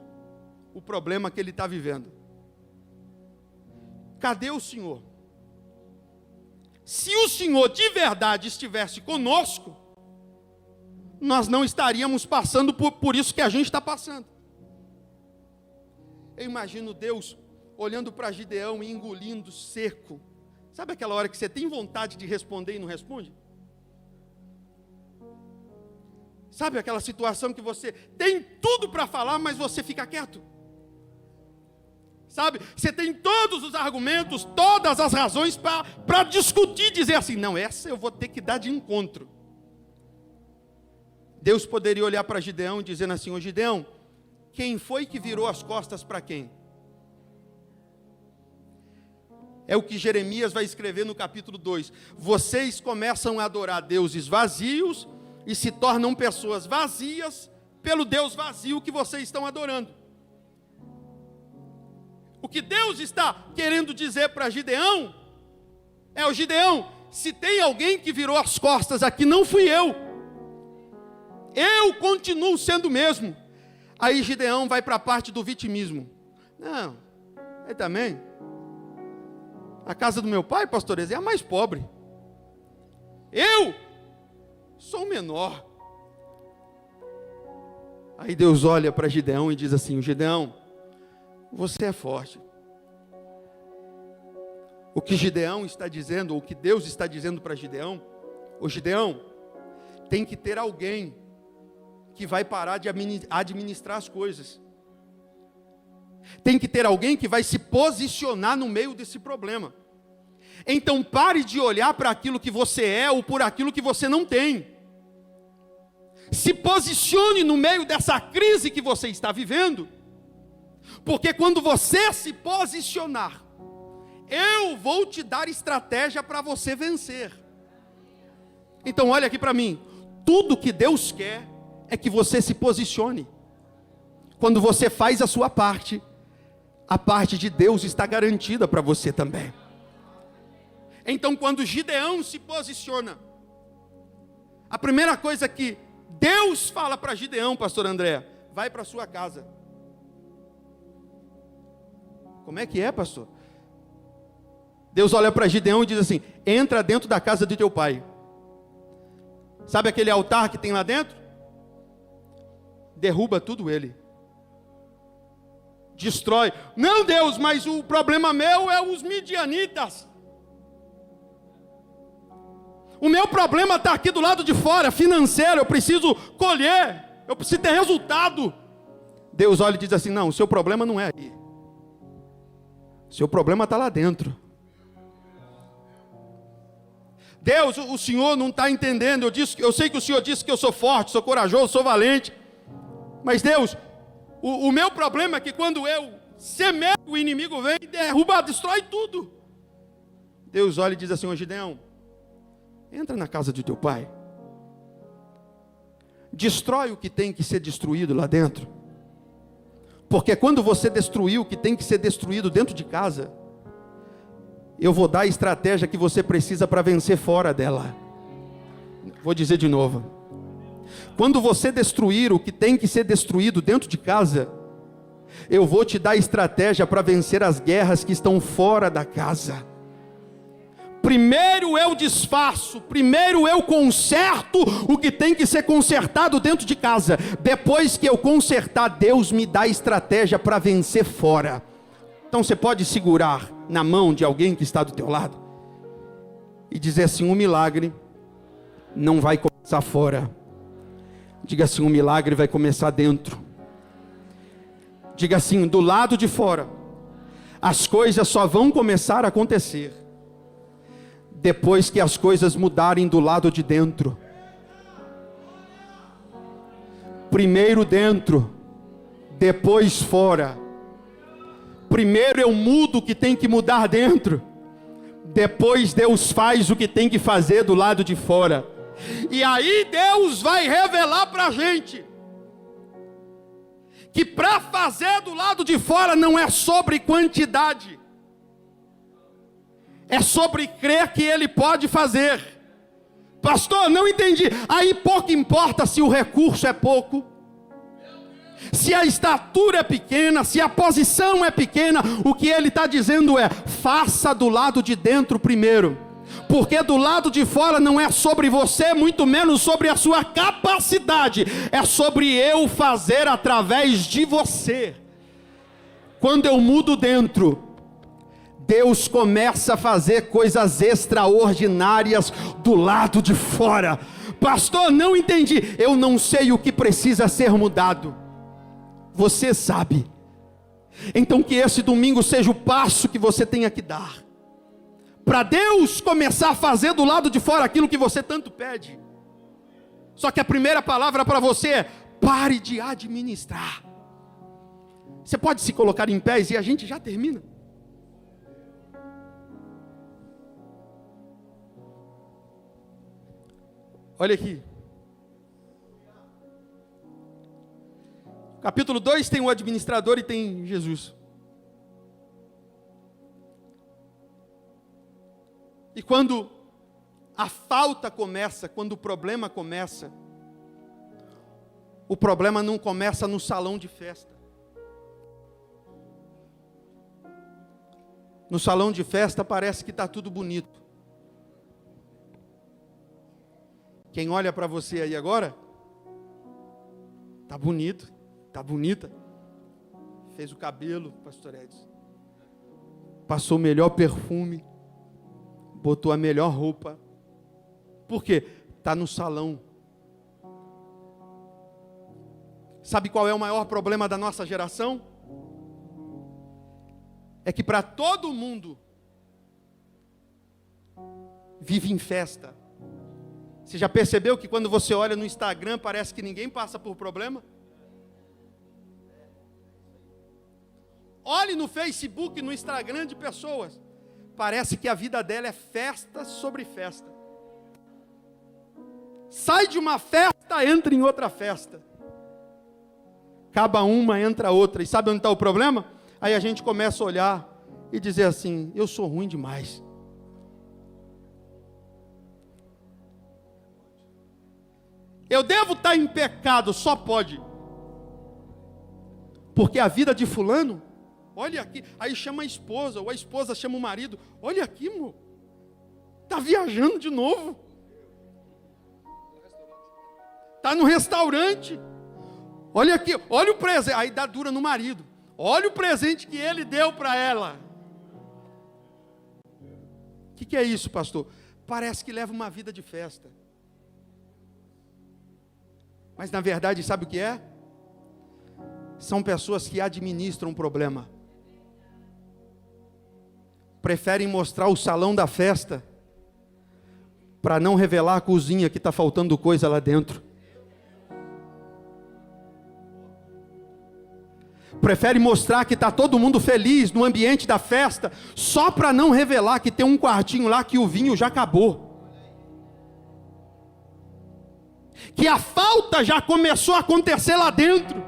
o problema que ele está vivendo. Cadê o Senhor? Se o Senhor de verdade estivesse conosco, nós não estaríamos passando por isso que a gente está passando. Eu imagino Deus olhando para Gideão e engolindo seco. Sabe aquela hora que você tem vontade de responder e não responde? Sabe aquela situação que você tem tudo para falar, mas você fica quieto? Sabe, você tem todos os argumentos, todas as razões para discutir, dizer assim: não, essa eu vou ter que dar de encontro. Deus poderia olhar para Gideão dizendo assim: ô Gideão, quem foi que virou as costas para quem? É o que Jeremias vai escrever no capítulo 2. Vocês começam a adorar deuses vazios, e se tornam pessoas vazias pelo Deus vazio que vocês estão adorando. O que Deus está querendo dizer para Gideão é: o Gideão, se tem alguém que virou as costas aqui, não fui eu. Eu continuo sendo o mesmo. Aí Gideão vai para a parte do vitimismo. Não, ele também. A casa do meu pai, pastor, é a mais pobre. Eu sou o menor. Aí Deus olha para Gideão e diz assim: Gideão, você é forte. O que Gideão está dizendo, ou o que Deus está dizendo para Gideão: ô Gideão, tem que ter alguém que vai parar de administrar as coisas. Tem que ter alguém que vai se posicionar no meio desse problema. Então pare de olhar para aquilo que você é ou por aquilo que você não tem. Se posicione no meio dessa crise que você está vivendo, porque quando você se posicionar, eu vou te dar estratégia para você vencer. Então olha aqui para mim, tudo que Deus quer é que você se posicione. Quando você faz a sua parte, a parte de Deus está garantida para você também. Então quando Gideão se posiciona, a primeira coisa que Deus fala para Gideão, pastor André: vai para sua casa. Como é que é, pastor? Deus olha para Gideão e diz assim: entra dentro da casa de teu pai. Sabe aquele altar que tem lá dentro? Derruba tudo ele. Destrói. Não, Deus, mas o problema meu é os midianitas. O meu problema está aqui do lado de fora, financeiro. Eu preciso colher, eu preciso ter resultado. Deus olha e diz assim: não, o seu problema não é aí. O seu problema está lá dentro. Deus, o Senhor não está entendendo. Eu sei que o Senhor disse que eu sou forte, sou corajoso, sou valente. Mas Deus, o meu problema é que quando eu semeio, o inimigo vem e derruba, destrói tudo. Deus olha e diz assim: ô Gideão, entra na casa de teu pai. Destrói o que tem que ser destruído lá dentro. Porque quando você destruir o que tem que ser destruído dentro de casa, eu vou dar a estratégia que você precisa para vencer fora dela. Vou dizer de novo. Quando você destruir o que tem que ser destruído dentro de casa, eu vou te dar a estratégia para vencer as guerras que estão fora da casa. Primeiro eu desfaço, primeiro eu conserto o que tem que ser consertado dentro de casa. Depois que eu consertar, Deus me dá a estratégia para vencer fora. Então você pode segurar na mão de alguém que está do teu lado e dizer assim: um milagre não vai começar fora. Diga assim: um milagre vai começar dentro. Diga assim: do lado de fora as coisas só vão começar a acontecer depois que as coisas mudarem do lado de dentro. Primeiro dentro, depois fora. Primeiro eu mudo o que tem que mudar dentro, depois Deus faz o que tem que fazer do lado de fora. E aí Deus vai revelar para a gente que para fazer do lado de fora não é sobre quantidade, é sobre crer que Ele pode fazer. Pastor, não entendi. Aí pouco importa se o recurso é pouco, se a estatura é pequena, se a posição é pequena. O que Ele está dizendo é: faça do lado de dentro primeiro, porque do lado de fora não é sobre você, muito menos sobre a sua capacidade, é sobre eu fazer através de você. Quando eu mudo dentro, Deus começa a fazer coisas extraordinárias do lado de fora. Pastor, não entendi. Eu não sei o que precisa ser mudado, você sabe. Então que esse domingo seja o passo que você tenha que dar para Deus começar a fazer do lado de fora aquilo que você tanto pede. Só que a primeira palavra para você é: pare de administrar. Você pode se colocar em pés e a gente já termina. Olha aqui. Capítulo 2 tem o administrador e tem Jesus. E quando a falta começa, quando o problema começa, o problema não começa no salão de festa. No salão de festa parece que está tudo bonito. Quem olha para você aí agora, está bonito, está bonita. Fez o cabelo, pastor Edson. Passou o melhor perfume. Botou a melhor roupa. Por quê? Está no salão. Sabe qual é o maior problema da nossa geração? É que para todo mundo vive em festa. Você já percebeu que quando você olha no Instagram parece que ninguém passa por problema? Olhe no Facebook, no Instagram de pessoas. Parece que a vida dela é festa sobre festa. Sai de uma festa, entra em outra festa. Acaba uma, entra outra. E sabe onde está o problema? Aí a gente começa a olhar e dizer assim: eu sou ruim demais. Eu devo estar em pecado, só pode. Porque a vida de fulano, olha aqui, aí chama a esposa, ou a esposa chama o marido, olha aqui, amor, está viajando de novo. Está no restaurante. Olha aqui, olha o presente, aí dá dura no marido. Olha o presente que ele deu para ela. O que é isso, pastor? Parece que leva uma vida de festa. Mas na verdade, sabe o que é? São pessoas que administram o problema. Preferem mostrar o salão da festa para não revelar a cozinha que está faltando coisa lá dentro. Prefere mostrar que está todo mundo feliz no ambiente da festa, só para não revelar que tem um quartinho lá que o vinho já acabou. Que a falta já começou a acontecer lá dentro.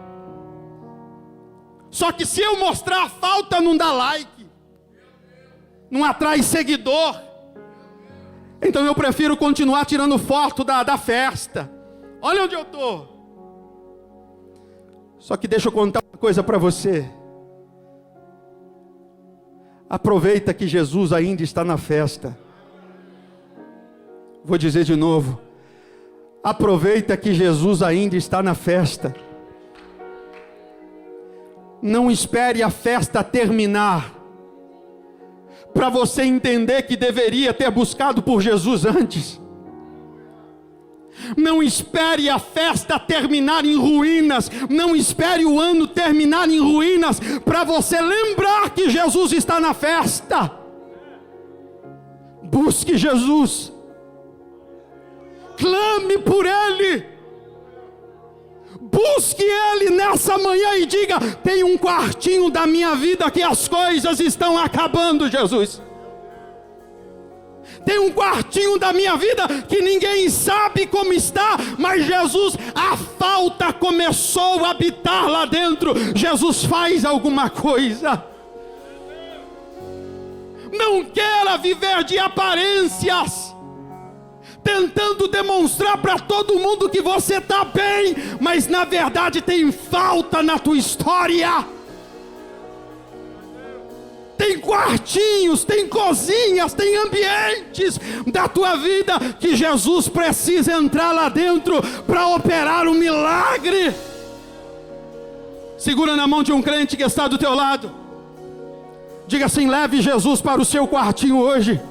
Só que se eu mostrar a falta não dá like, não atrai seguidor. Então eu prefiro continuar tirando foto da festa. Olha onde eu estou. Só que deixa eu contar uma coisa para você. Aproveita que Jesus ainda está na festa. Vou dizer de novo. Aproveita que Jesus ainda está na festa. Não espere a festa terminar para você entender que deveria ter buscado por Jesus antes. Não espere a festa terminar em ruínas. Não espere o ano terminar em ruínas para você lembrar que Jesus está na festa. Busque Jesus. Clame por Ele. Busque Ele nessa manhã e diga: tem um quartinho da minha vida que as coisas estão acabando, Jesus. Tem um quartinho da minha vida que ninguém sabe como está, mas Jesus, a falta começou a habitar lá dentro. Jesus faz alguma coisa. Não queira viver de aparências, tentando demonstrar para todo mundo que você está bem, mas na verdade tem falta na tua história. Tem quartinhos, tem cozinhas, tem ambientes da tua vida que Jesus precisa entrar lá dentro para operar um milagre. Segura na mão de um crente que está do teu lado. Diga assim: leve Jesus para o seu quartinho hoje.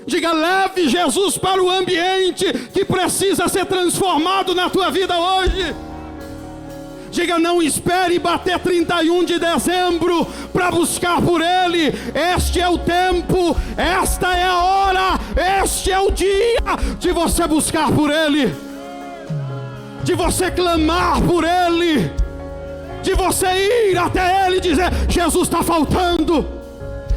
Diga: leve Jesus para o ambiente que precisa ser transformado na tua vida hoje. Diga: não espere bater 31 de dezembro para buscar por Ele. Este é o tempo, esta é a hora, este é o dia de você buscar por Ele, de você clamar por Ele, de você ir até Ele e dizer: Jesus está faltando,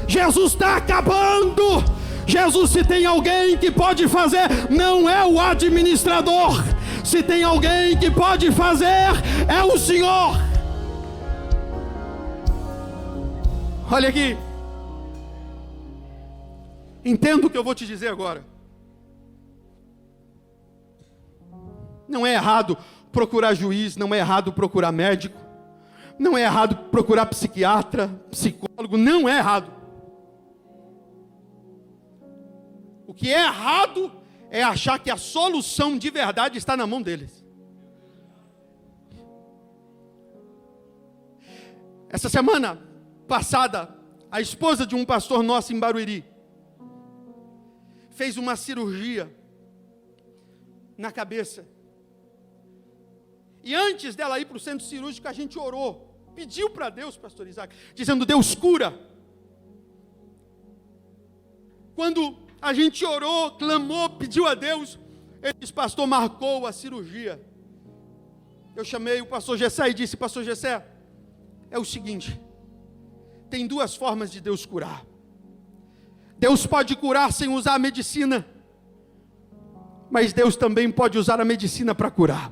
Jesus está acabando. Jesus, se tem alguém que pode fazer, não é o administrador. Se tem alguém que pode fazer, é o Senhor. Olha aqui. Entenda o que eu vou te dizer agora. Não é errado procurar juiz, não é errado procurar médico, não é errado procurar psiquiatra, psicólogo, não é errado. O que é errado é achar que a solução de verdade está na mão deles. Essa semana passada, a esposa de um pastor nosso em Barueri fez uma cirurgia na cabeça. E antes dela ir para o centro cirúrgico, a gente orou, pediu para Deus, pastor Isaac, dizendo: Deus, cura. Quando a gente orou, clamou, pediu a Deus, ele disse: pastor, marcou a cirurgia. Eu chamei o pastor Gessé e disse: pastor Gessé, é o seguinte, tem duas formas de Deus curar. Deus pode curar sem usar a medicina, mas Deus também pode usar a medicina para curar.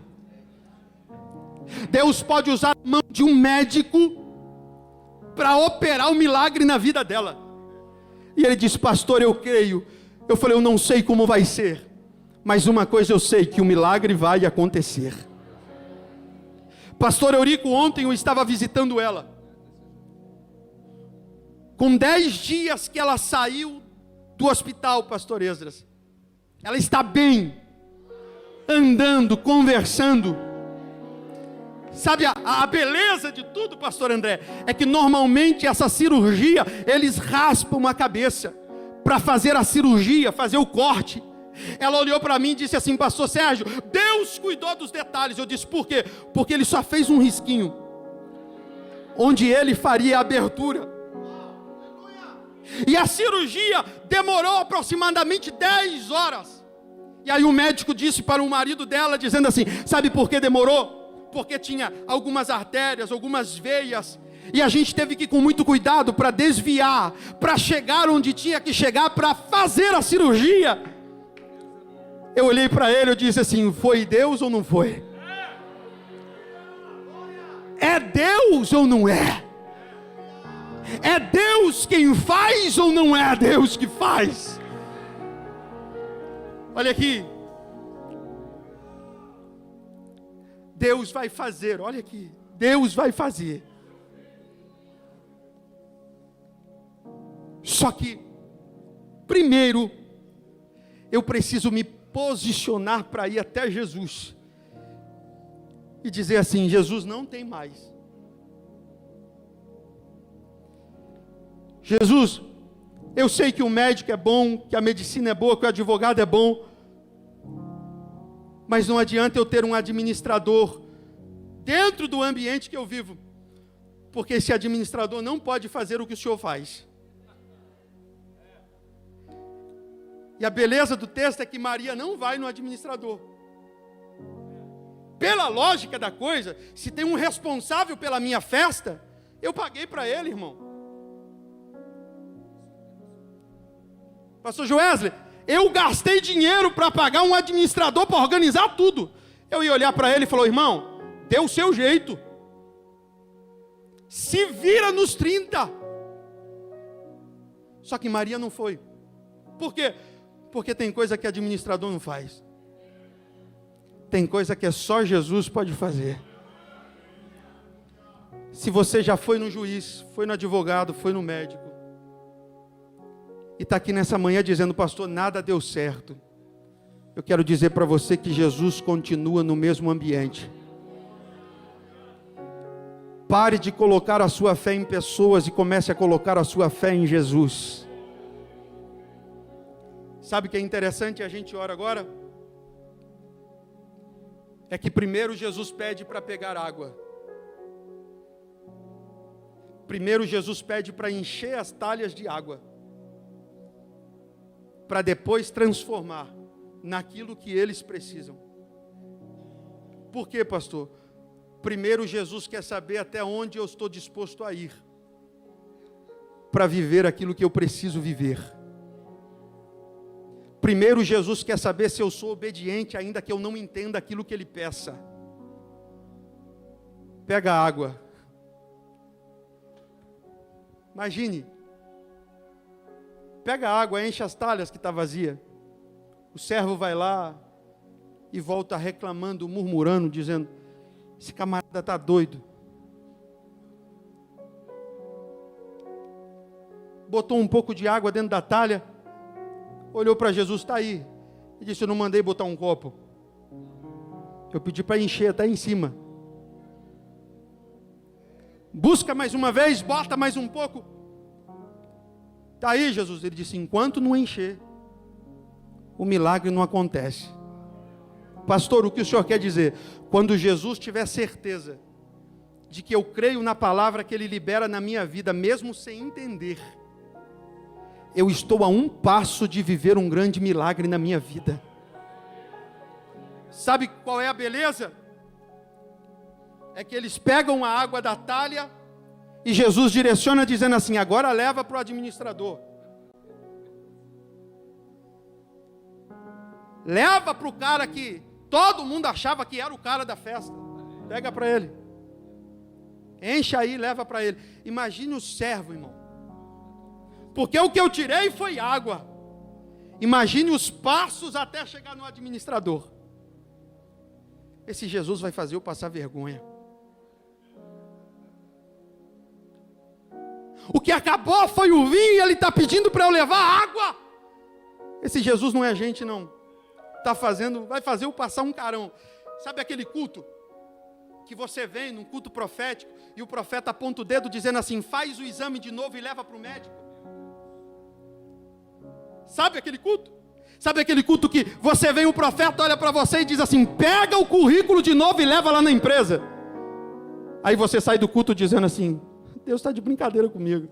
Deus pode usar a mão de um médico para operar um milagre na vida dela. E ele disse: pastor, eu creio. Eu falei: eu não sei como vai ser, mas uma coisa eu sei, que o milagre vai acontecer. Pastor Eurico, ontem eu estava visitando ela. Com 10 dias que ela saiu do hospital, pastor Esdras, ela está bem, andando, conversando. Sabe a beleza de tudo, pastor André, é que normalmente essa cirurgia, eles raspam a cabeça para fazer a cirurgia, fazer o corte. Ela olhou para mim e disse assim: pastor Sérgio, Deus cuidou dos detalhes. Eu disse: por quê? Porque ele só fez um risquinho, onde ele faria a abertura. E a cirurgia demorou aproximadamente 10 horas. E aí o médico disse para o marido dela, dizendo assim: sabe por que demorou? Porque tinha algumas artérias, algumas veias, e a gente teve que ir com muito cuidado para desviar, para chegar onde tinha que chegar, para fazer a cirurgia. Eu olhei para ele, eu disse assim: foi Deus ou não foi? É Deus ou não é? É Deus quem faz ou não é Deus que faz? Olha aqui. Deus vai fazer, olha aqui. Deus vai fazer. Só que, primeiro, eu preciso me posicionar para ir até Jesus. E dizer assim: Jesus, não tem mais. Jesus, eu sei que o médico é bom, que a medicina é boa, que o advogado é bom, mas não adianta eu ter um administrador dentro do ambiente que eu vivo, porque esse administrador não pode fazer o que o Senhor faz. E a beleza do texto é que Maria não vai no administrador. Pela lógica da coisa, se tem um responsável pela minha festa, eu paguei para ele, irmão. Pastor Joesley, eu gastei dinheiro para pagar um administrador para organizar tudo. Eu ia olhar para ele e falar: irmão, dê o seu jeito. Se vira nos 30. Só que Maria não foi. Por quê? Porque tem coisa que administrador não faz. Tem coisa que é só Jesus pode fazer. Se você já foi no juiz, foi no advogado, foi no médico, e está aqui nessa manhã dizendo: pastor, nada deu certo, eu quero dizer para você que Jesus continua no mesmo ambiente. Pare de colocar a sua fé em pessoas e comece a colocar a sua fé em Jesus. Sabe o que é interessante? A gente ora agora, é que primeiro Jesus pede para pegar água. Primeiro Jesus pede para encher as talhas de água, para depois transformar naquilo que eles precisam. Por quê, pastor? Primeiro Jesus quer saber até onde eu estou disposto a ir, para viver aquilo que eu preciso viver. Primeiro, Jesus quer saber se eu sou obediente, ainda que eu não entenda aquilo que Ele peça. Pega a água. Imagine. Pega a água, enche as talhas que está vazia. O servo vai lá e volta reclamando, murmurando, dizendo: esse camarada está doido. Botou um pouco de água dentro da talha, olhou para Jesus: está aí. E disse: eu não mandei botar um copo. Eu pedi para encher até em cima. Busca mais uma vez, bota mais um pouco. Está aí, Jesus. Ele disse: enquanto não encher, o milagre não acontece. Pastor, o que o senhor quer dizer? Quando Jesus tiver certeza de que eu creio na palavra que Ele libera na minha vida, mesmo sem entender, eu estou a um passo de viver um grande milagre na minha vida. Sabe qual é a beleza? É que eles pegam a água da talha e Jesus direciona dizendo assim: agora leva para o administrador. Leva para o cara que todo mundo achava que era o cara da festa. Pega para ele. Enche aí, leva para ele. Imagine o servo, irmão. Porque o que eu tirei foi água. Imagine os passos até chegar no administrador. Esse Jesus vai fazer eu passar vergonha. O que acabou foi o vinho e ele está pedindo para eu levar água. Esse Jesus não é gente, não. Vai fazer eu passar um carão. Sabe aquele culto que você vem num culto profético e o profeta aponta o dedo dizendo assim: faz o exame de novo e leva para o médico? Sabe aquele culto? Sabe aquele culto que você vem, o profeta olha para você e diz assim: pega o currículo de novo e leva lá na empresa. Aí você sai do culto dizendo assim: Deus está de brincadeira comigo.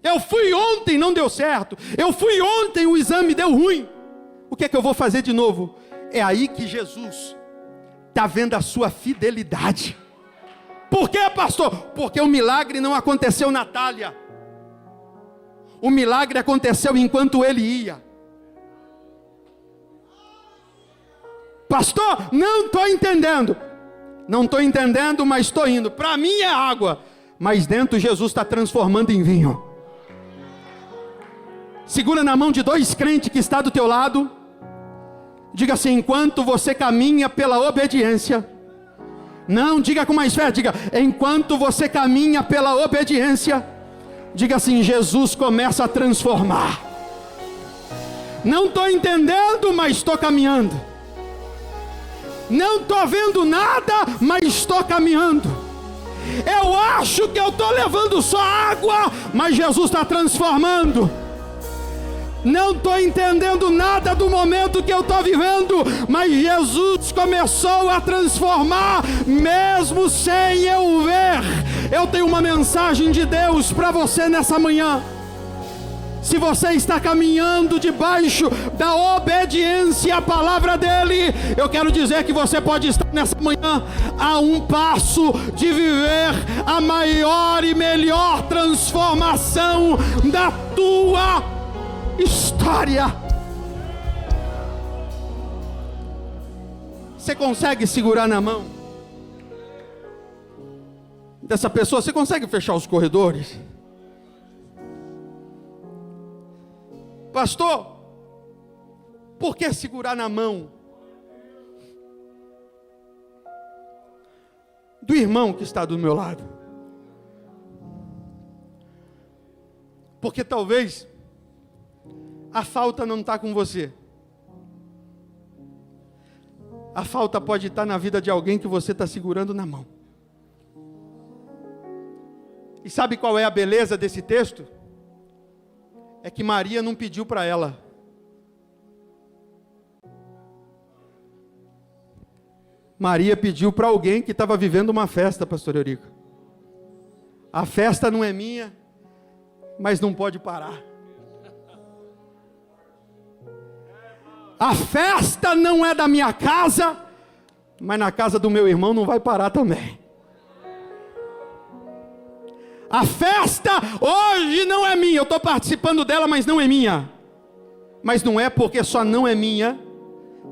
Eu fui ontem, não deu certo. Eu fui ontem, o exame deu ruim. O que é que eu vou fazer de novo? É aí que Jesus está vendo a sua fidelidade. Por quê, pastor? Porque o milagre não aconteceu na talha. O milagre aconteceu enquanto ele ia. Pastor, não estou entendendo. Não estou entendendo, mas estou indo. Para mim é água, mas dentro Jesus está transformando em vinho. Segura na mão de dois crentes que está do teu lado. Diga assim: enquanto você caminha pela obediência. Não, diga com mais fé, diga: enquanto você caminha pela obediência. Diga assim: Jesus começa a transformar. Não estou entendendo, mas estou caminhando. Não estou vendo nada, mas estou caminhando. Eu acho que eu estou levando só água, mas Jesus está transformando. Não estou entendendo nada do momento que eu estou vivendo, mas Jesus começou a transformar, mesmo sem eu ver. Eu tenho uma mensagem de Deus para você nessa manhã. Se você está caminhando debaixo da obediência à palavra dEle, eu quero dizer que você pode estar nessa manhã a um passo de viver a maior e melhor transformação da tua história. Você consegue segurar na mão dessa pessoa? Você consegue fechar os corredores? Pastor, por que segurar na mão do irmão que está do meu lado? Porque talvez a falta não está com você. A falta pode estar na vida de alguém que você está segurando na mão. E sabe qual é a beleza desse texto? É que Maria não pediu para ela. Maria pediu para alguém que estava vivendo uma festa, pastor Eurico. A festa não é minha, mas não pode parar. A festa não é da minha casa, mas na casa do meu irmão não vai parar também. A festa hoje não é minha, eu estou participando dela, mas não é minha. Mas não é porque só não é minha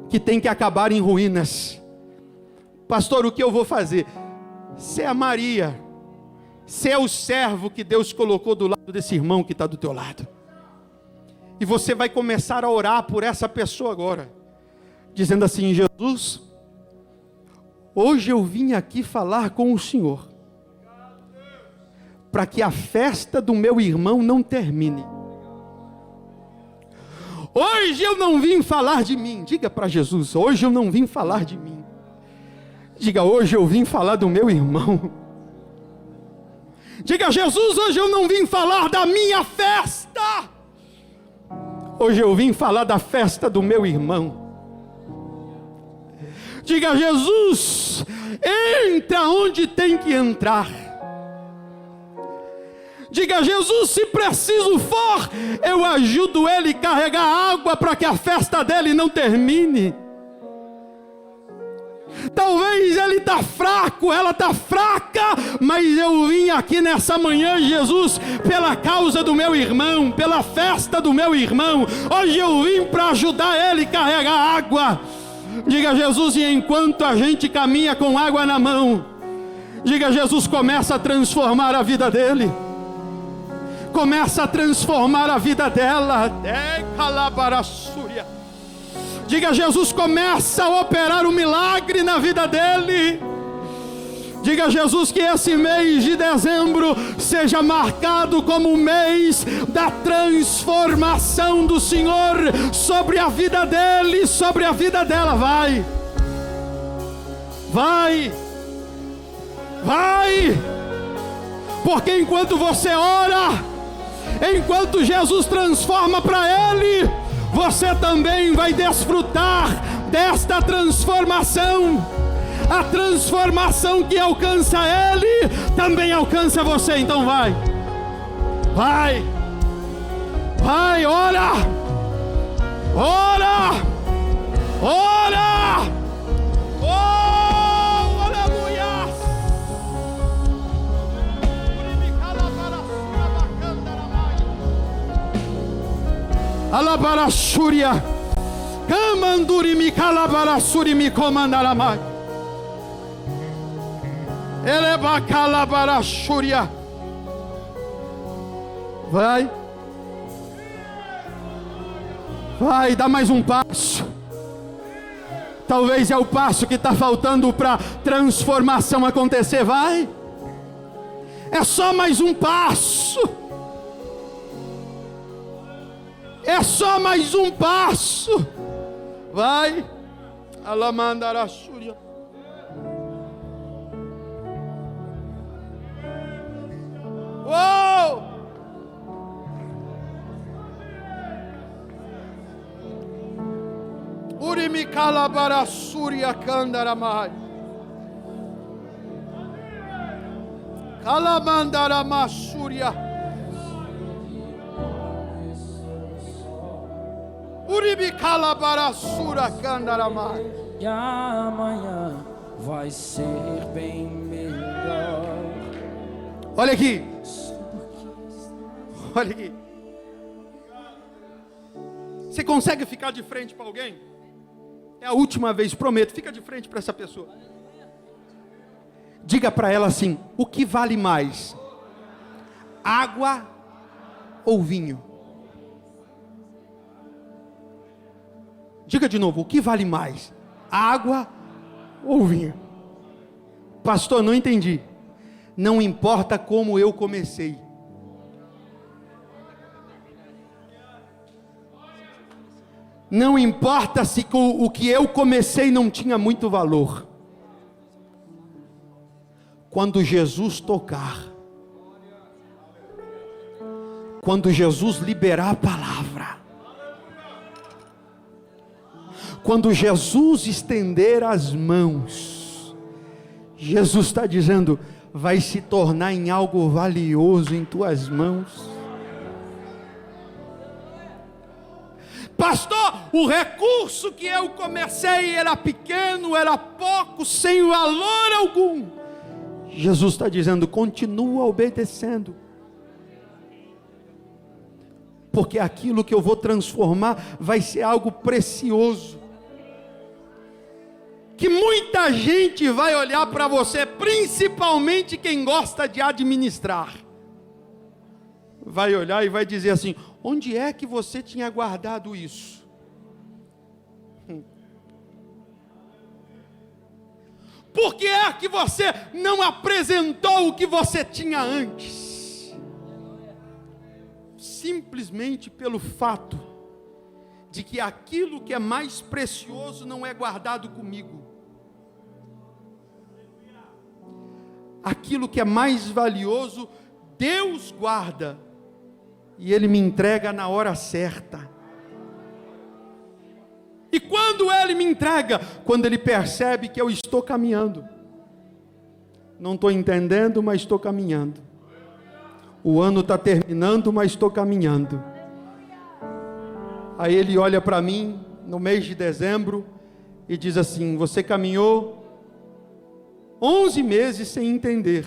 que tem que acabar em ruínas. Pastor, o que eu vou fazer? Você é a Maria, você é o servo que Deus colocou do lado desse irmão que está do teu lado. E você vai começar a orar por essa pessoa agora, dizendo assim: Jesus, hoje eu vim aqui falar com o Senhor, para que a festa do meu irmão não termine. Hoje eu não vim falar de mim. Diga para Jesus: hoje eu não vim falar de mim. Diga: hoje eu vim falar do meu irmão. Diga: Jesus, hoje eu não vim falar da minha festa. Hoje eu vim falar da festa do meu irmão. Diga: Jesus, entra onde tem que entrar. Diga: Jesus, se preciso for, eu ajudo ele a carregar água para que a festa dele não termine. Talvez ele está fraco, ela está fraca, mas eu vim aqui nessa manhã, Jesus, pela causa do meu irmão, pela festa do meu irmão. Hoje eu vim para ajudar ele a carregar água. Diga: Jesus, e enquanto a gente caminha com água na mão, diga: Jesus, começa a transformar a vida dele. Começa a transformar a vida dela. Diga: Jesus, começa a operar um milagre na vida dele. Diga: Jesus, que esse mês de dezembro seja marcado como o mês da transformação do Senhor sobre a vida dele, sobre a vida dela. Vai, vai, vai, porque enquanto você ora, enquanto Jesus transforma para ele, você também vai desfrutar desta transformação. A transformação que alcança ele, também alcança você. Então vai, vai, vai, ora, ora, ora, oh, aleluia. Alabarasúria, Camandurimi Calabarasurimi Comandaramai, Eleba Calabarasúria. Vai, vai, dá mais um passo. Talvez é o passo que está faltando para transformação acontecer. Vai, é só mais um passo. É só mais um passo. Vai. Alamandarasúria. Uou! Urimi calabarasúria candaramai. Calamandaramasúria. Uribi calabarasura candaramai. E amanhã vai ser bem melhor. Olha aqui. Olha aqui. Você consegue ficar de frente para alguém? É a última vez, prometo. Fica de frente para essa pessoa. Diga para ela assim: o que vale mais? Água ou vinho? Diga de novo: o que vale mais? Água ou vinho? Pastor, não entendi. Não importa como eu comecei. Não importa se o que eu comecei não tinha muito valor. Quando Jesus tocar, quando Jesus liberar a palavra, quando Jesus estender as mãos, Jesus está dizendo: vai se tornar em algo valioso em tuas mãos. Pastor, o recurso que eu comecei era pequeno, era pouco, sem valor algum. Jesus está dizendo: continua obedecendo, porque aquilo que eu vou transformar vai ser algo precioso, que muita gente vai olhar para você, principalmente quem gosta de administrar, vai olhar e vai dizer assim: onde é que você tinha guardado isso? Por que é que você não apresentou o que você tinha antes? Simplesmente pelo fato de que aquilo que é mais precioso não é guardado comigo. Aquilo que é mais valioso, Deus guarda, e Ele me entrega na hora certa. E quando Ele me entrega? Quando Ele percebe que eu estou caminhando. Não estou entendendo, mas estou caminhando. O ano está terminando, mas estou caminhando. Aí Ele olha para mim, no mês de dezembro, e diz assim: você caminhou 11 meses sem entender,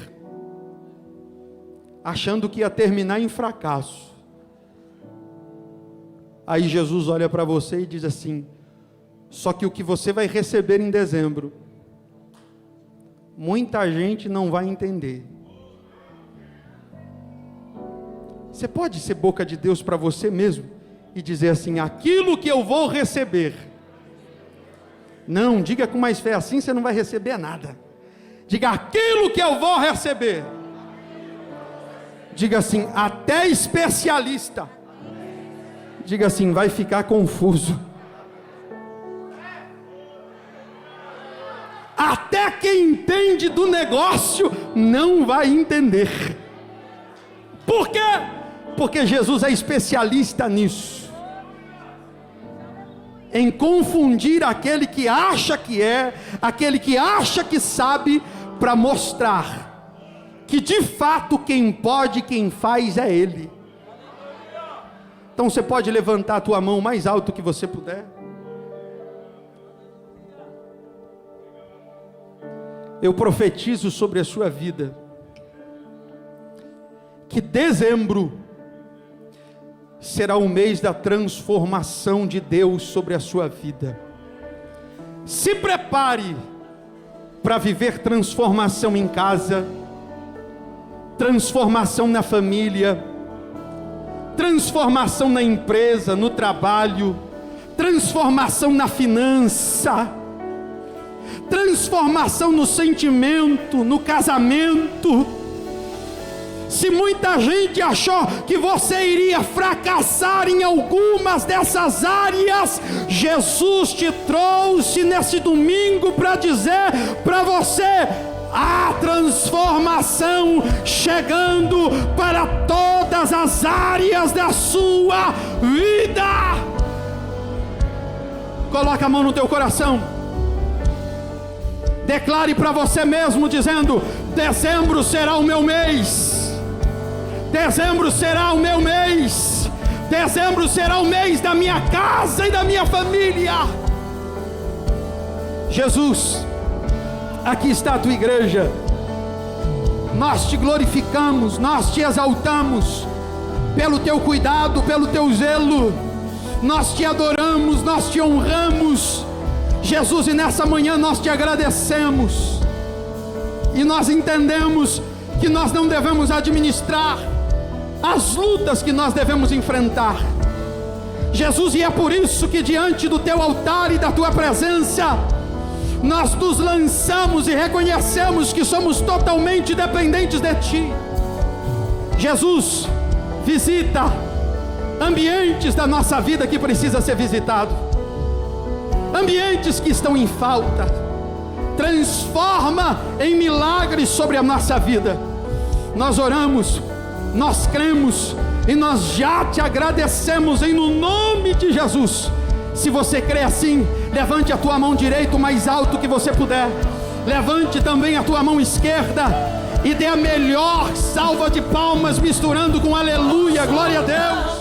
achando que ia terminar em fracasso. Aí Jesus olha para você e diz assim: só que o que você vai receber em dezembro, muita gente não vai entender. Você pode ser boca de Deus para você mesmo e dizer assim: aquilo que eu vou receber. Não, diga com mais fé, assim você não vai receber nada. Diga: aquilo que eu vou receber. Diga assim: até especialista. Diga assim: vai ficar confuso. Até quem entende do negócio não vai entender. Por quê? Porque Jesus é especialista nisso, em confundir aquele que acha que é, aquele que acha que sabe, para mostrar que de fato quem pode, quem faz é Ele. Então você pode levantar a tua mão mais alto que você puder. Eu profetizo sobre a sua vida, que dezembro será o mês da transformação de Deus sobre a sua vida. Se prepare para viver transformação em casa, transformação na família, transformação na empresa, no trabalho, transformação na finança, transformação no sentimento, no casamento. Se muita gente achou que você iria fracassar em algumas dessas áreas, Jesus te trouxe nesse domingo para dizer para você: a transformação chegando para todas as áreas da sua vida. Coloca a mão no teu coração. Declare para você mesmo dizendo: dezembro será o meu mês. Dezembro será o meu mês. Dezembro será o mês da minha casa e da minha família. Jesus, aqui está a tua igreja. Nós te glorificamos, nós te exaltamos pelo teu cuidado, pelo teu zelo. Nós te adoramos, nós te honramos, Jesus, e nessa manhã nós te agradecemos. E nós entendemos que nós não devemos administrar as lutas que nós devemos enfrentar, Jesus, e é por isso que diante do teu altar e da tua presença nós nos lançamos e reconhecemos que somos totalmente dependentes de ti. Jesus, visita ambientes da nossa vida que precisa ser visitado, ambientes que estão em falta, transforma em milagres sobre a nossa vida. Nós oramos, nós cremos e nós já te agradecemos em no nome de Jesus. Se você crê assim, levante a tua mão direita o mais alto que você puder, levante também a tua mão esquerda e dê a melhor salva de palmas misturando com aleluia, glória a Deus.